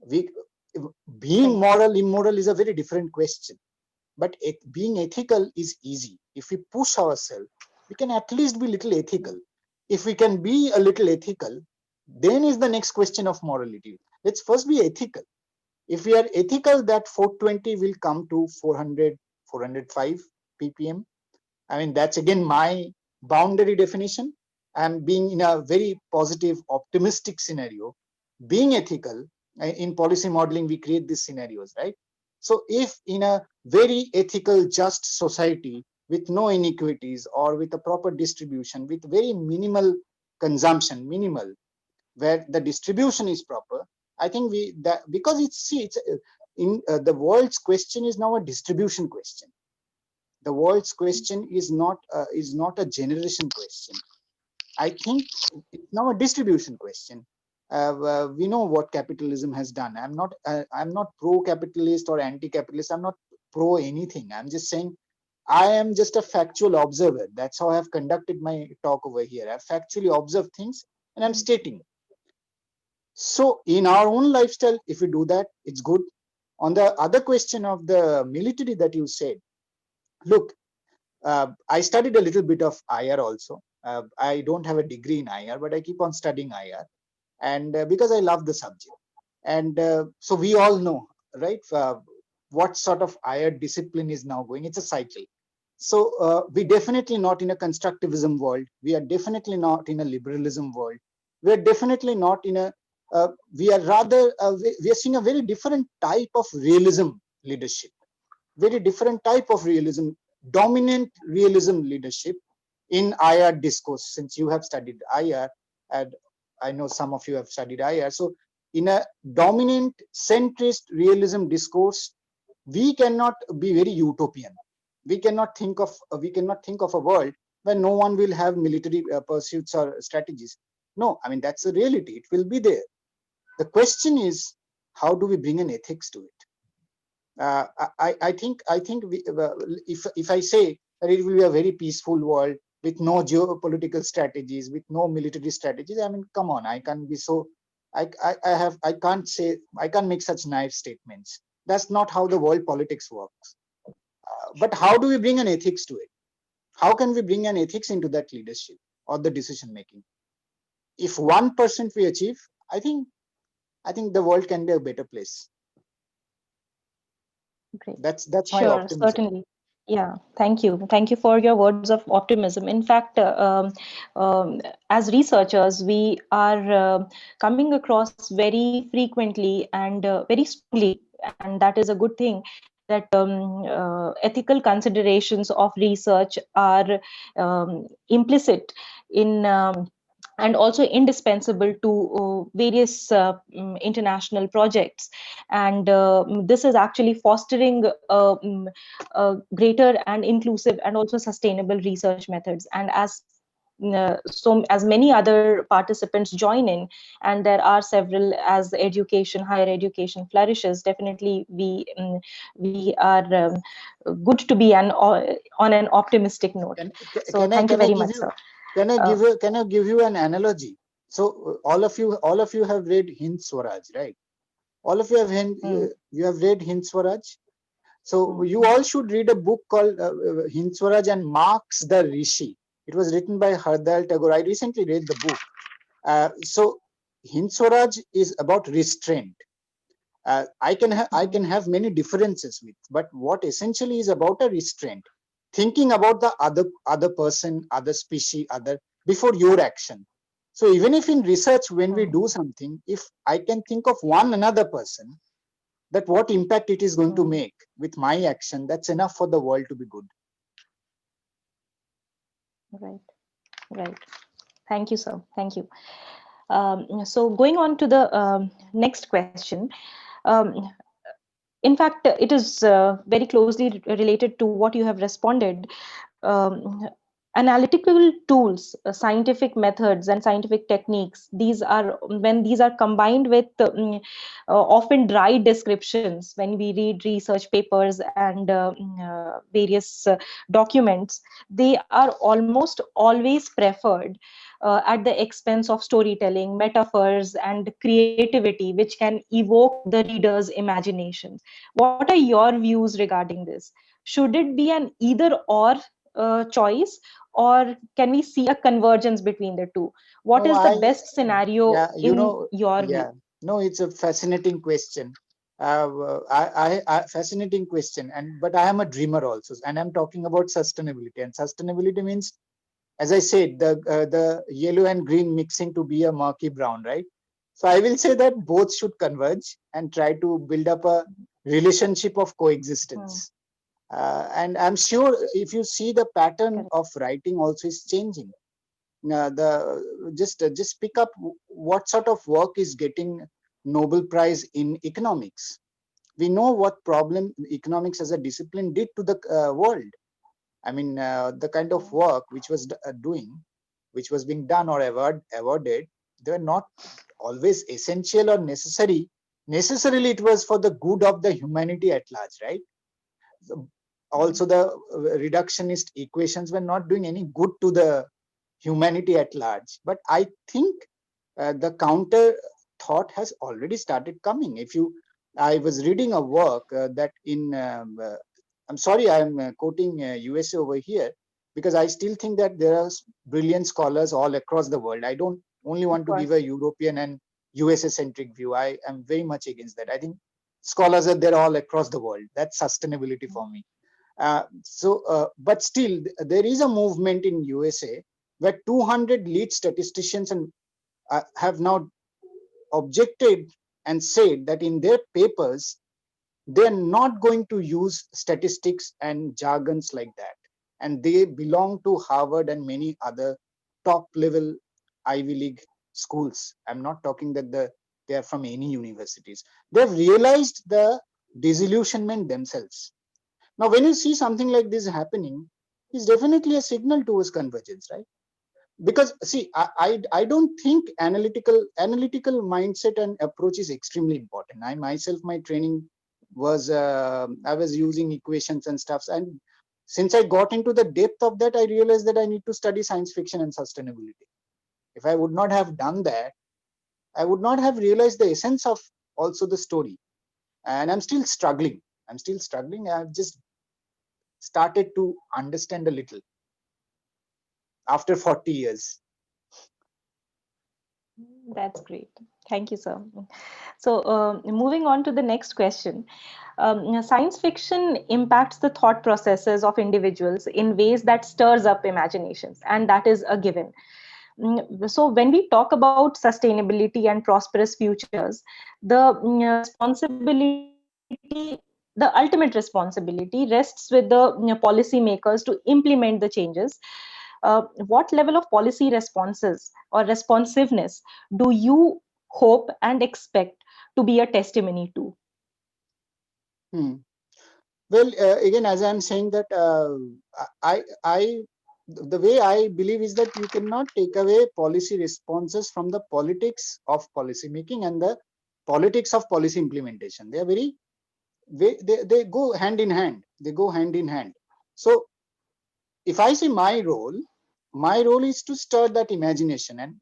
We being right. moral, immoral is a very different question. But being ethical is easy. If we push ourselves, we can at least be little ethical. If we can be a little ethical, then is the next question of morality. Let's first be ethical. If we are ethical, that 420 will come to 400, 405 ppm. I mean, that's again my boundary definition. I'm being in a very positive, optimistic scenario. Being ethical, in policy modeling, we create these scenarios, right? So, if in a very ethical, just society with no inequities or with a proper distribution, with very minimal consumption, minimal, where the distribution is proper, I think we that because it's in the world's question is now a distribution question. The world's question is not a generation question. I think it's now a distribution question. We know what capitalism has done. I'm not pro-capitalist or anti-capitalist. I'm not pro anything. I'm just saying I am just a factual observer. That's how I've conducted my talk over here. I've factually observed things and I'm stating. So in our own lifestyle, if we do that, it's good. On the other question of the military that you said, look, I studied a little bit of IR also. I don't have a degree in IR, but I keep on studying IR, and because I love the subject. And so we all know, right? What sort of IR discipline is now going? It's a cycle. So we definitely not in a constructivism world. We are definitely not in a liberalism world. We are definitely not in a. We are rather. We are seeing a very different type of realism leadership, very different type of realism, dominant realism leadership in IR discourse. Since you have studied IR, and I know some of you have studied IR, so in a dominant centrist realism discourse, we cannot be very utopian. We cannot think of a world where no one will have military pursuits or strategies. No, I mean that's a reality. It will be there. The question is, how do we bring an ethics to it? I think if I say that it will be a very peaceful world with no geopolitical strategies, with no military strategies, I mean, come on, I can't be so. I can't make such naive statements. That's not how the world politics works. But how do we bring an ethics to it? How can we bring an ethics into that leadership or the decision making? If 1% we achieve, I think the world can be a better place. Great. That's my Sure, optimism. certainly. Yeah, thank you. Thank you for your words of optimism. In fact, as researchers, we are coming across very frequently and very strongly, and that is a good thing, that ethical considerations of research are implicit in and also indispensable to various international projects. And this is actually fostering greater and inclusive and also sustainable research methods. And as many other participants join in, and there are several, as education, higher education flourishes, definitely we are good to be on an optimistic note. Can, So thank you can I very give much, you sir. Uh, can I give you an analogy? So all of you have read Hind Swaraj, right? All of you have mm, you have read Hind Swaraj. So you mm, all should read a book called Hind Swaraj and Marx the Rishi. It was written by Hardayal Tagore. I recently read the book. So Hind Swaraj is about restraint. I can have many differences with, but what essentially is about a restraint, thinking about the other person, other species, other before your action. So even if in research when we mm, do something, if I can think of one another person, that what impact it is going to mm. make with my action, that's enough for the world to be good. Right, right. Thank you, sir. Thank you. So going on to the next question. Um, in fact, it is very closely related to what you have responded. Analytical tools, scientific methods, and scientific techniques, these are, when these are combined with often dry descriptions, when we read research papers and various documents, they are almost always preferred at the expense of storytelling, metaphors, and creativity, which can evoke the reader's imaginations. What are your views regarding this? Should it be an either or choice, or can we see a convergence between the two? What No, is the best scenario yeah, in your yeah, view? no, it's a fascinating question. Fascinating question, and but I am a dreamer also, and I'm talking about sustainability. And sustainability means, as I said, the yellow and green mixing to be a murky brown, right? So I will say that both should converge and try to build up a relationship of Hmm, coexistence. And I'm sure if you see the pattern correct. of writing also is changing. The just pick up what sort of work is getting Nobel Prize in economics. We know what problem economics as a discipline did to the world. I mean, the kind of work which was which was being done or awarded, they were not always essential or necessary. Necessarily, it was for the good of the humanity at large, right? So Hmm, also, the reductionist equations were not doing any good to the humanity at large. But I think the counter thought has already started coming. I was reading a work that in I'm sorry, I'm quoting USA over here because I still think that there are brilliant scholars all across the world. I don't only of want to give course. a European and USA centric view. I am very much against that. I think scholars are there all across the world. That's sustainability for me. But still, there is a movement in USA where 200 lead statisticians have now objected and said that in their papers they're not going to use statistics and jargons like that, and they belong to Harvard and many other top level Ivy League schools. I'm not talking that they are from any universities. They've realized the disillusionment themselves. Now when you see something like this happening, it's definitely a signal towards convergence, right? Because see, I don't think analytical mindset and approach is extremely important. I myself, my training was I was using equations and stuff, and since I got into the depth of that, I realized that I need to study science fiction and sustainability. If I would not have done that, I would not have realized the essence of also the story. And I'm still struggling. I've just started to understand a little after 40 years. That's great. Thank you, sir. So, moving on to the next question. Science fiction impacts the thought processes of individuals in ways that stirs up imaginations, and that is a given. So, when we talk about sustainability and prosperous futures, the responsibility, the ultimate responsibility rests with the policy makers to implement the changes. What level of policy responses or responsiveness do you hope and expect to be a testimony to? Hmm. Well, again, as I'm saying that the way I believe is that you cannot take away policy responses from the politics of policy making and the politics of policy implementation. They are they go hand in hand. They go hand in hand. So if I say my role is to stir that imagination, and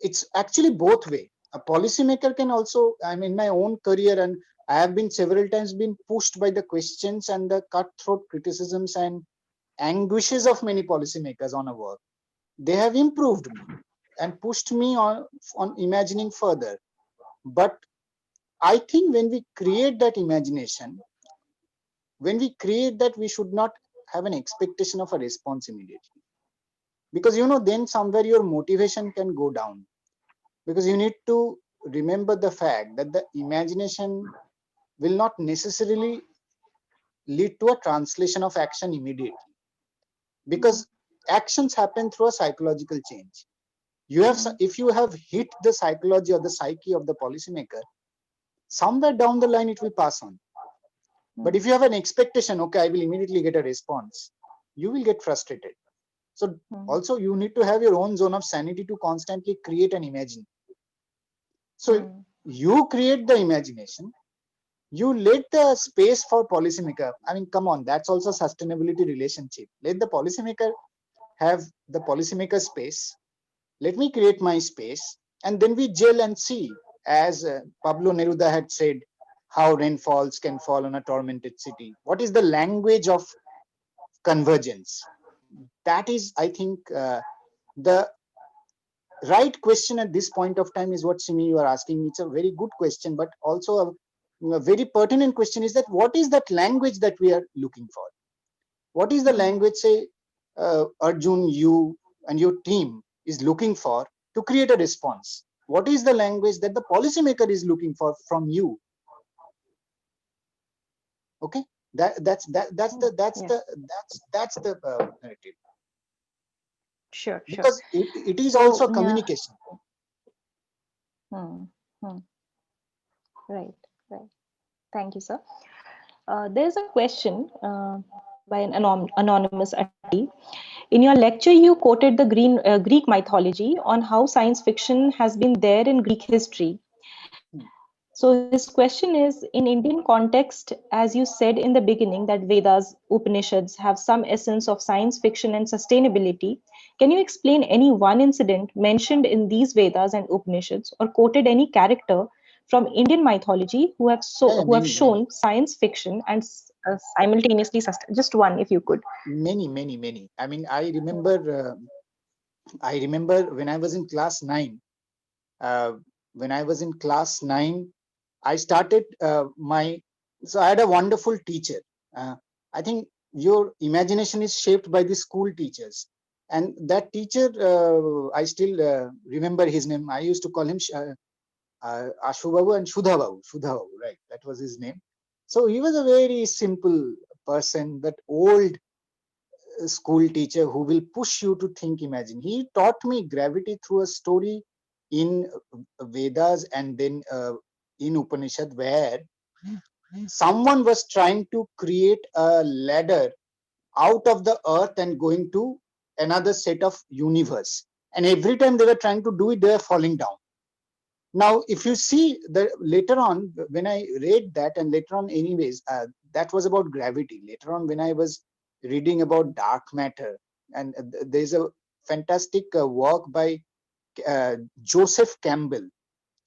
it's actually both way. A policymaker can also, I'm in my own career, and I have been several times been pushed by the questions and the cutthroat criticisms and anguishes of many policymakers on a work. They have improved me and pushed me on imagining further. But I think when we create that imagination, when we create that, we should not have an expectation of a response immediately. Because then somewhere your motivation can go down. Because you need to remember the fact that the imagination will not necessarily lead to a translation of action immediately, because actions happen through a psychological change. If you have hit the psychology or the psyche of the policymaker, somewhere down the line it will pass on. But if you have an expectation, okay, I will immediately get a response, you will get frustrated. So also you need to have your own zone of sanity to constantly create and imagine. So you create the imagination, you let the space for policymaker. I mean, come on, that's also sustainability relationship. Let the policymaker have the policymaker space. Let me create my space, and then we gel and see. As Pablo Neruda had said, how rainfalls can fall on a tormented city. What is the language of convergence? That is, I think, the right question at this point of time is what, Simi, you are asking. It's a very good question, but also a very pertinent question is that what is that language that we are looking for? What is the language, say, Arjun, you and your team is looking for to create a response? What is the language that the policymaker is looking for from you? Okay, that's the narrative, Sure, sure. because it is So, also communication. hmm, hmm, right, right. Thank you, sir. There's a question by an anonymous attendee. In your lecture, you quoted the Greek mythology on how science fiction has been there in Greek history. So his question is, in Indian context, as you said in the beginning, that Vedas, Upanishads have some essence of science fiction and sustainability. Can you explain any one incident mentioned in these Vedas and Upanishads, or quoted any character from Indian mythology Yeah, yeah, who have many, many, shown science fiction and simultaneously just one, if you could? many. I mean, I remember when I was in class 9. Uh, when I was in class 9, I started so I had a wonderful teacher. I think your imagination is shaped by the school teachers. And that teacher, I still remember his name. I used to call him Ashu Babu and Shudha Babu, right? That was his name. So he was a very simple person, that old school teacher who will push you to think, imagine. He taught me gravity through a story in Vedas and then in Upanishad, where someone was trying to create a ladder out of the earth and going to another set of universe. And every time they were trying to do it, they were falling down. Now, if you see the later on, when I read that, and later on, anyways, that was about gravity. Later on, when I was reading about dark matter, and there's a fantastic work by Joseph Campbell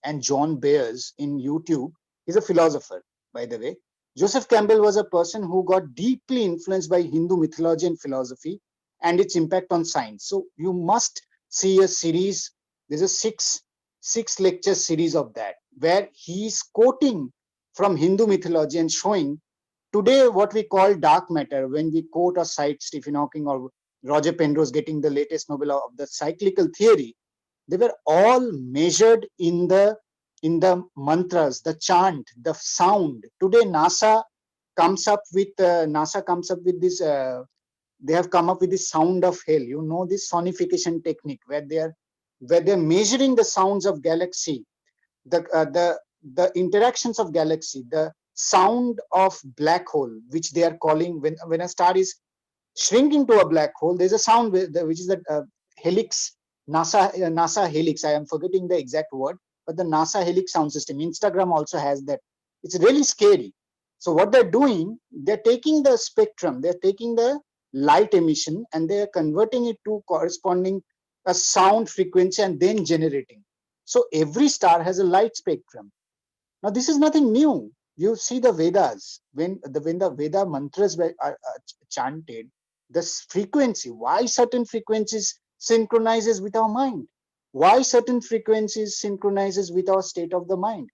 and John Beers in YouTube. He's a philosopher, by the way. Joseph Campbell was a person who got deeply influenced by Hindu mythology and philosophy and its impact on science. So you must see a series. There's a 6 lecture series of that, where he's quoting from Hindu mythology and showing today what we call dark matter, when we quote or cite Stephen Hawking or Roger Penrose getting the latest Nobel of the cyclical theory, they were all measured in the mantras, the chant, the sound. Today NASA comes up with this. They have come up with this sound of hell. You know, this sonification technique where they're measuring the sounds of galaxy, the interactions of galaxy, the sound of black hole, which they are calling when a star is shrinking to a black hole. There's a sound which is the helix, NASA helix. I am forgetting the exact word, but the NASA helix sound system. Instagram also has that. It's really scary. So what they're doing, they're taking the spectrum, they're taking the light emission, and they're converting it to corresponding a sound frequency and then generating. So every star has a light spectrum. Now this is nothing new. You see the Vedas, when the Veda mantras are chanted, the frequency, why certain frequencies synchronizes with our mind, why certain frequencies synchronizes with our state of the mind.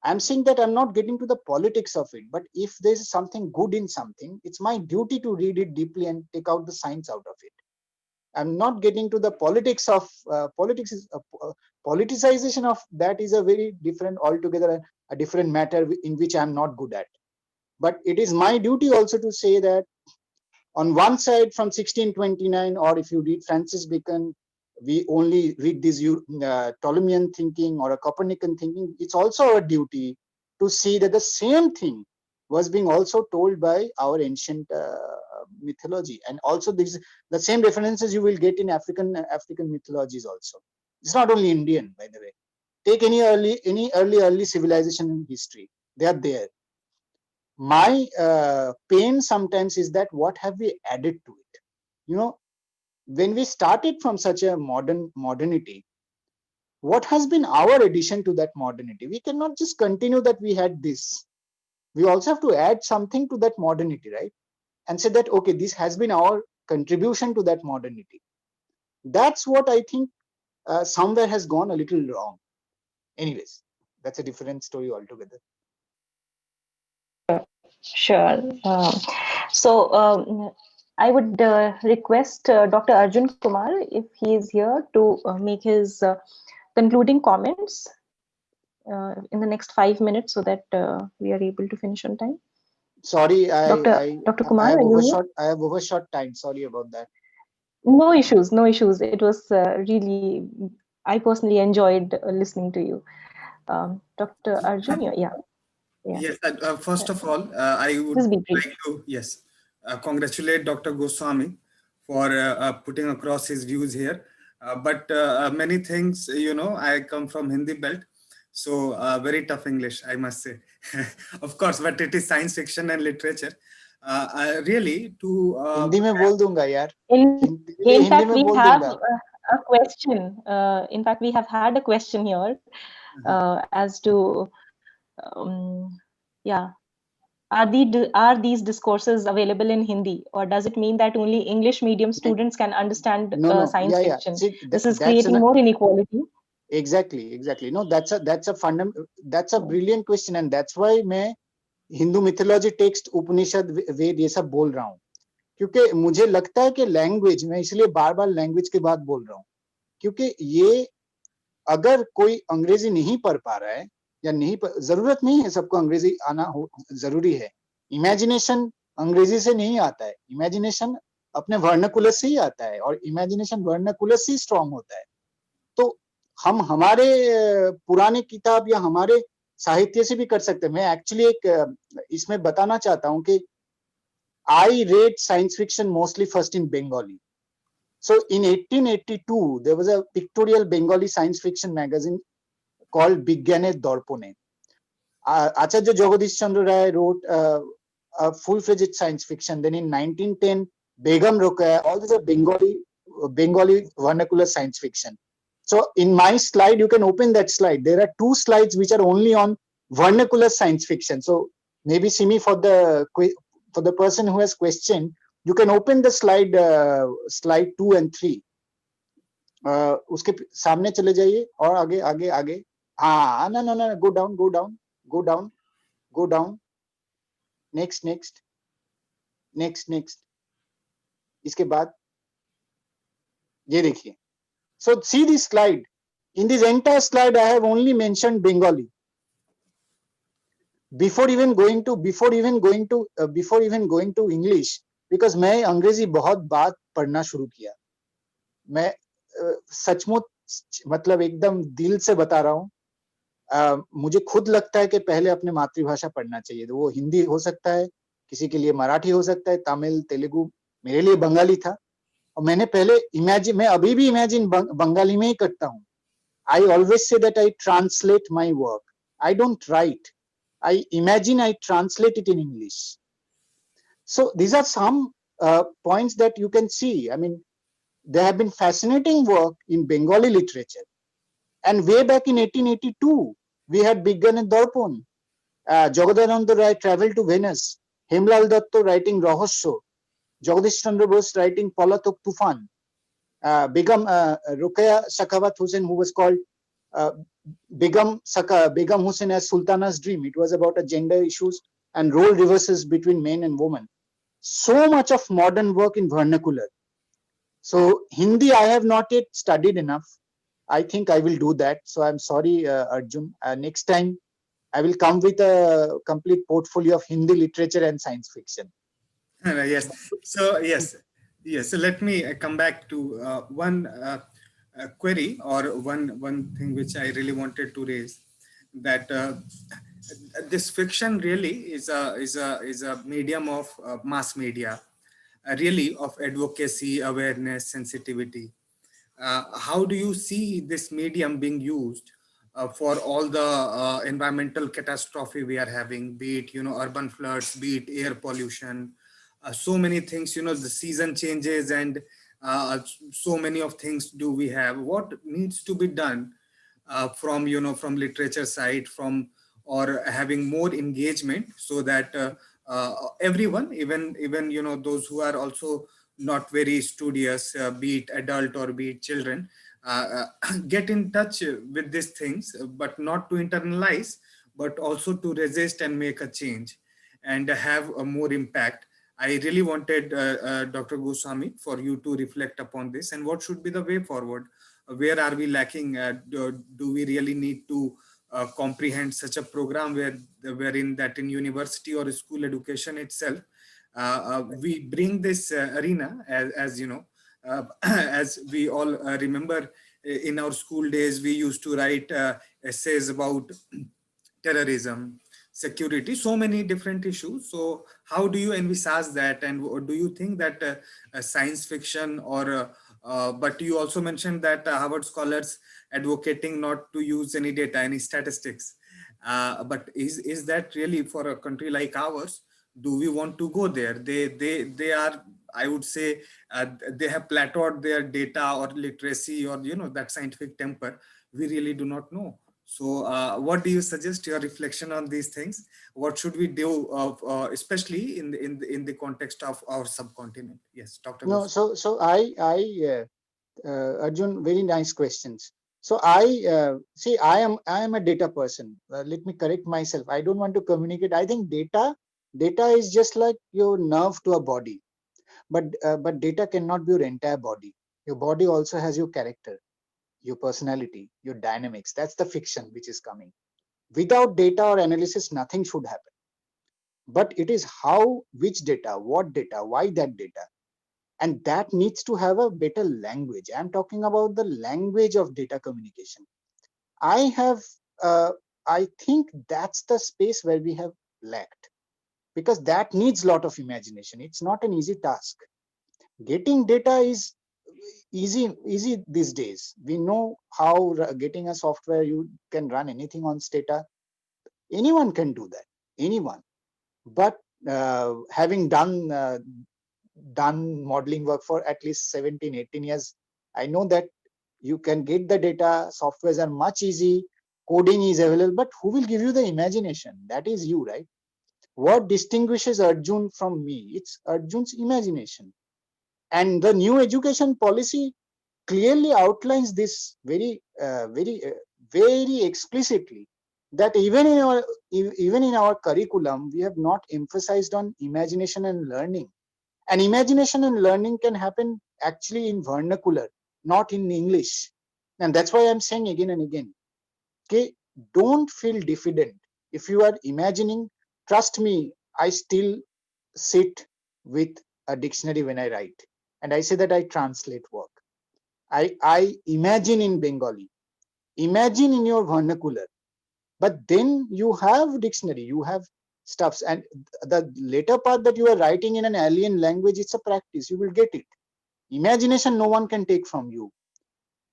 I'm saying that I'm not getting to the politics of it, but if there's something good in something, it's my duty to read it deeply and take out the science out of it. I'm not getting to the politics of politics. Politicization of that is a very different, altogether a different matter in which I'm not good at. But it is my duty also to say that on one side from 1629, or if you read Francis Bacon, we only read this Ptolemean thinking or a Copernican thinking. It's also our duty to see that the same thing was being also told by our ancient mythology, and also the same references you will get in African mythologies also. It's not only Indian, by the way. Take any early civilization in history, they are there. My pain sometimes is that what have we added to it? You know, when we started from such a modernity, what has been our addition to that modernity? We cannot just continue that we had this. We also have to add something to that modernity, right? And say that, okay, this has been our contribution to that modernity. That's what I think somewhere has gone a little wrong. Anyways, that's a different story altogether. Sure. So I would request Dr. Arjun Kumar, if he is here, to make his concluding comments in the next 5 minutes so that we are able to finish on time. Sorry, Dr. Kumar, are you here? I have overshot time. Sorry about that. No issues, no issues. It was really, I personally enjoyed listening to you. Dr. Arjun, yeah. Yes, first of all, I would Just be brief. like to, yes, congratulate Dr. Goswami for putting across his views here. But many things, I come from Hindi belt, so very tough English, I must say. Of course, but it is science fiction and literature. Really, to... Hindi में बोल दूंगा यार. In fact, we have a question. In fact, we have had a question here as to, yeah, are these discourses available in Hindi, or does it mean that only English medium students can understand science fiction? See, this is creating more inequality. Exactly. No, that's a brilliant question, and that's why मैं Hindu mythology text उपनिषद वेद ये सब बोल रहा हूँ, क्योंकि मुझे लगता है कि लैंग्वेज, मैं इसलिए बार बार लैंग्वेज की बात बोल रहा हूँ, क्योंकि ये अगर कोई अंग्रेजी नहीं पढ़ पा रहा है या नहीं जरूरत नहीं है सबको अंग्रेजी आना जरूरी है. इमेजिनेशन अंग्रेजी से नहीं आता है, इमेजिनेशन अपने वर्नाकुलर से ही आता है, और इमेजिनेशन वर्नाकुलर से ही स्ट्रांग होता है. तो हम हमारे पुराने किताब या हमारे साहित्य से भी कर सकते हैं. मैं एक्चुअली एक इसमें बताना चाहता हूं कि I read science fiction mostly first in Bengali. So in 1882, there was a pictorial Bengali science fiction magazine called Bigyane Dorpone. Acharya Jagadish Chandra Ray wrote a full-fledged science fiction. Then in 1910, Begum Rokeya, all these are Bengali vernacular science fiction. So in my slide, you can open that slide. There are 2 slides which are only on vernacular science fiction. So maybe Simi, for the person who has questioned, you can open the slide 2 and 3. उसके सामने चले जाइए और आगे आगे आगे. हाँ, no, no, no, go down, go down, go down, go down. Next, next, next, next. इसके बाद ये देखिए. So see this slide. In this entire slide, I have only mentioned Bengali. Before even going to English, because मैं अंग्रेजी बहुत बात पढ़ना शुरू किया. मैं सचमुच मतलब एकदम दिल से बता रहा हूँ. मुझे खुद लगता है कि पहले अपने मातृभाषा पढ़ना चाहिए. वो हिंदी हो सकता है, किसी के लिए मराठी हो सकता है, तमिल, तेलुगु. मेरे लिए बंगाली था और मैंने पहले इमेजिन, मैं अभी भी इमेजिन बंगाली में ही करता हूँ. I always say that I translate my work. I don't write. I imagine, I translate it in English. So these are some points that you can see. I mean, there have been fascinating work in Bengali literature. And way back in 1882, we had begun Darpon. Jagadananda Rai traveled to Venice. Hemlal Datta writing Rahasya. Jagadish Chandra Bose writing Palatok Tufan. Begum Ruqayya Sakhawat Hussain, who was called Begum Hussain as Sultana's Dream. It was about a gender issues and role reverses between men and women. So much of modern work in vernacular. So Hindi I have not yet studied enough. I think I will do that. So I'm sorry, Arjun. Next time I will come with a complete portfolio of Hindi literature and science fiction. Yes. So yes. So let me come back to one query or one thing which I really wanted to raise, that this fiction really is a medium of mass media, really of advocacy, awareness, sensitivity. How do you see this medium being used for all the environmental catastrophe we are having, be it, urban floods, be it air pollution, so many things, the season changes, and so many of things do we have. What needs to be done from literature side, from or having more engagement, so that everyone, even those who are also not very studious, be it adult or be it children, get in touch with these things, but not to internalize, but also to resist and make a change and have a more impact. I really wanted Dr. Goswami for you to reflect upon this, and what should be the way forward. Where are we lacking? Do we really need to comprehend such a program wherein that in university or school education itself, we bring this arena, as you know, as we all remember, in our school days, we used to write essays about terrorism, security, so many different issues. So how do you envisage that, and do you think that science fiction or but you also mentioned that Harvard scholars advocating not to use any data, any statistics, but is that really for a country like ours? Do we want to go there? They are, I would say, they have plateaued their data or literacy, or that scientific temper. We really do not know. So what do you suggest, your reflection on these things? What should we do, especially in the context of our subcontinent? Yes, Dr. No, Goswami. so Arjun, very nice questions. So see, I am a data person. Let me correct myself. I don't want to communicate. I think data is just like your nerve to a body, but data cannot be your entire body. Your body also has your character, your personality, your dynamics. That's the fiction which is coming. Without data or analysis, nothing should happen. But it is how, which data, what data, why that data, and that needs to have a better language. I'm talking about the language of data communication. I think that's the space where we have lacked, because that needs a lot of imagination. It's not an easy task. Getting data is easy these days. We know how getting a software, you can run anything on Stata. Anyone can do that, anyone. But having done modeling work for at least 17, 18 years, I know that you can get the data, softwares are much easy, coding is available, but who will give you the imagination? That is you, right? What distinguishes Arjun from me? It's Arjun's imagination. And the new education policy, clearly outlines this very explicitly, that even in our curriculum, we have not emphasized on imagination and learning. And imagination and learning can happen actually in vernacular, not in English. And that's why I'm saying again and again, okay, don't feel diffident. If you are imagining, trust me, I still sit with a dictionary when I write. And I say that I translate work. I imagine in Bengali, imagine in your vernacular, but then you have dictionary, you have stuffs, and the later part that you are writing in an alien language, it's a practice, you will get it. Imagination no one can take from you.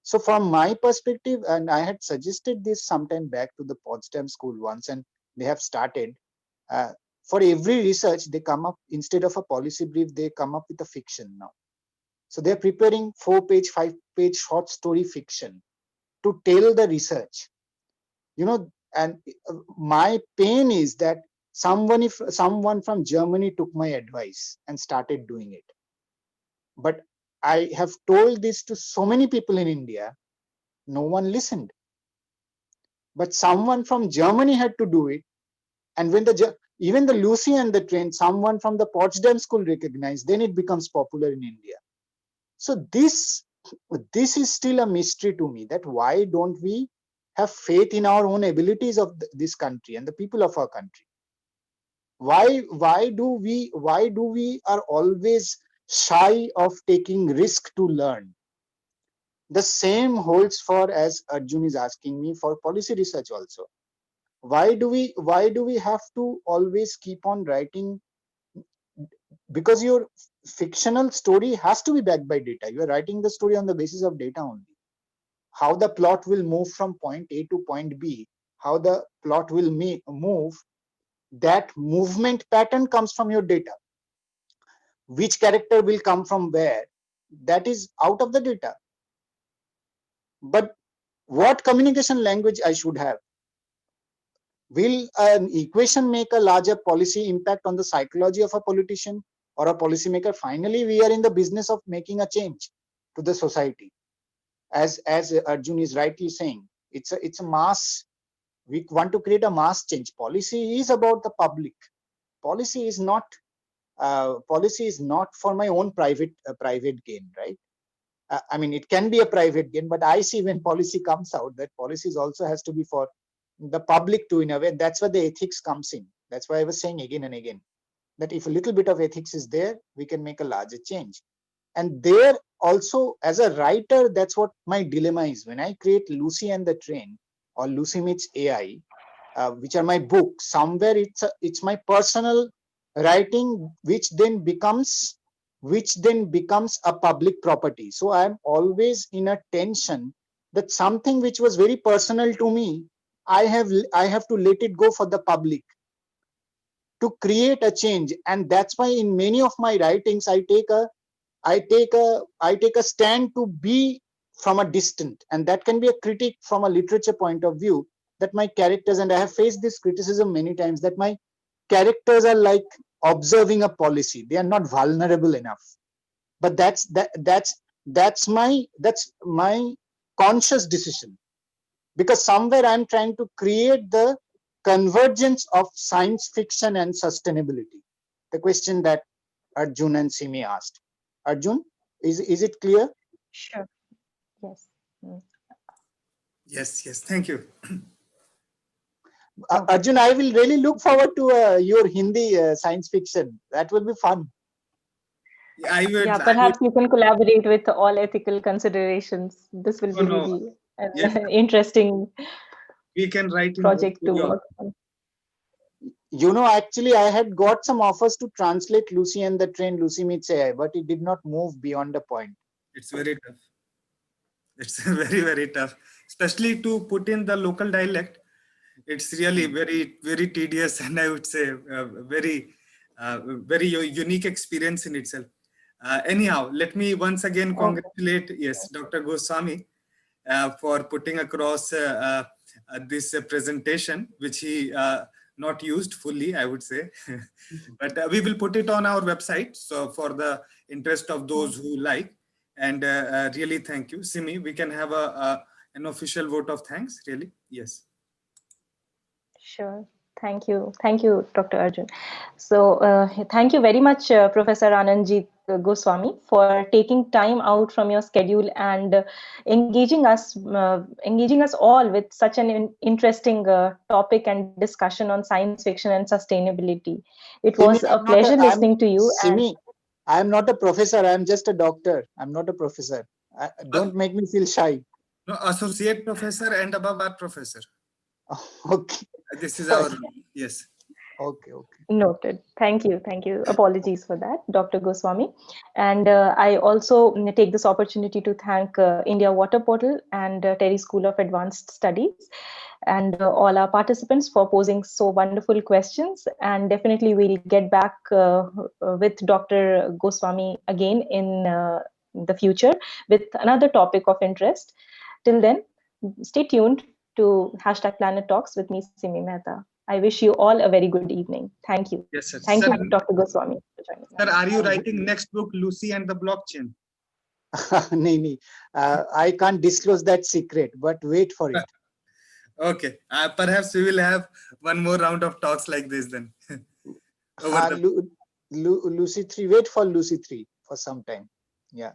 So from my perspective, and I had suggested this sometime back to the Potsdam school once, and they have started, uh, for every research they come up, instead of a policy brief, they come up with a fiction now. So they're preparing 4-page, 5-page short story fiction to tell the research. And my pain is that someone from Germany took my advice and started doing it. But I have told this to so many people in India, no one listened. But someone from Germany had to do it. And when even the Lucy and the Train, someone from the Potsdam school recognized, then it becomes popular in India. So this is still a mystery to me, that why don't we have faith in our own abilities of this country and the people of our country? Why do we are always shy of taking risk to learn? The same holds for, as Arjun is asking me, for policy research also. Why do we have to always keep on writing? Because your fictional story has to be backed by data. You are writing the story on the basis of data only. How the plot will move from point A to point B, how the plot will move, that movement pattern comes from your data. Which character will come from where, that is out of the data. But what communication language I should have? Will an equation make a larger policy impact on the psychology of a politician or a policymaker? Finally, we are in the business of making a change to the society. As Arjun is rightly saying, it's a mass. We want to create a mass change. Policy is about the public. Policy is not for my own private gain, right? I mean, it can be a private gain, but I see when policy comes out, that policies also has to be for the public too, in a way. That's where the ethics comes in. That's why I was saying again and again, that if a little bit of ethics is there, we can make a larger change. And there also, as a writer, that's what my dilemma is. When I create Lucy and the Train or Lucy Meets AI, which are my books, somewhere it's my personal writing, which then becomes a public property. So I'm always in a tension that something which was very personal to me, I have to let it go for the public to create a change. And that's why in many of my writings, I take a stand to be from a distant, and that can be a critique from a literature point of view, that my characters, and I have faced this criticism many times, that my characters are like observing a policy. They are not vulnerable enough. But that's my conscious decision, because somewhere I'm trying to create the convergence of science fiction and sustainability. The question that Arjun and Simi asked. Arjun, is it clear? Sure. Yes. Yes, thank you. Okay. Arjun, I will really look forward to your Hindi science fiction. That will be fun. I Yeah, would, perhaps you can collaborate with all ethical considerations. This will oh be no, really yes, an interesting we can write in project to Bhojpuri also. work on. Actually, I had got some offers to translate Lucy and the Train, Lucy Meets AI, but it did not move beyond the point. It's very tough. It's very tough, especially to put in the local dialect. It's really very tedious, and I would say very unique experience in itself. Anyhow, let me once again Okay. congratulate, yes, Dr. Goswami, for putting across this presentation, which he not used fully, I would say. But we will put it on our website, so for the interest of those who like. And really thank you. Simi, we can have an official vote of thanks, really. Yes. Sure. Thank you, Dr. Arjun. So, thank you very much, Professor Anandjit Goswami, for taking time out from your schedule and engaging us all with such an interesting topic and discussion on science fiction and sustainability. It Simi, was a pleasure listening to you. And Simi, I'm not a professor. I'm just a doctor. I'm not a professor. Don't make me feel shy. No, associate professor and above our professor. Okay. This is Sorry. our, yes. Okay. noted. Thank you. Thank you. Apologies for that, Dr. Goswami. And I also take this opportunity to thank India Water Portal and TERI School of Advanced Studies and all our participants for posing so wonderful questions. And definitely we'll get back with Dr. Goswami again in the future with another topic of interest. Till then, stay tuned to #Planet Talks with me, Simi Mehta. I wish you all a very good evening. Thank you. Yes, sir. Thank Sir, you, Dr. Goswami, for joining sir, us. are you writing next book, Lucy and the Blockchain? No. I can't disclose that secret, but wait for it. Okay. Perhaps we will have one more round of talks like this then. Over the Lucy 3. Wait for Lucy 3 for some time. Yeah.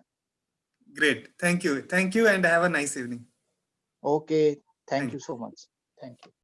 Great. Thank you. Thank you and have a nice evening. Okay. Thank Thank you so much. Thank you.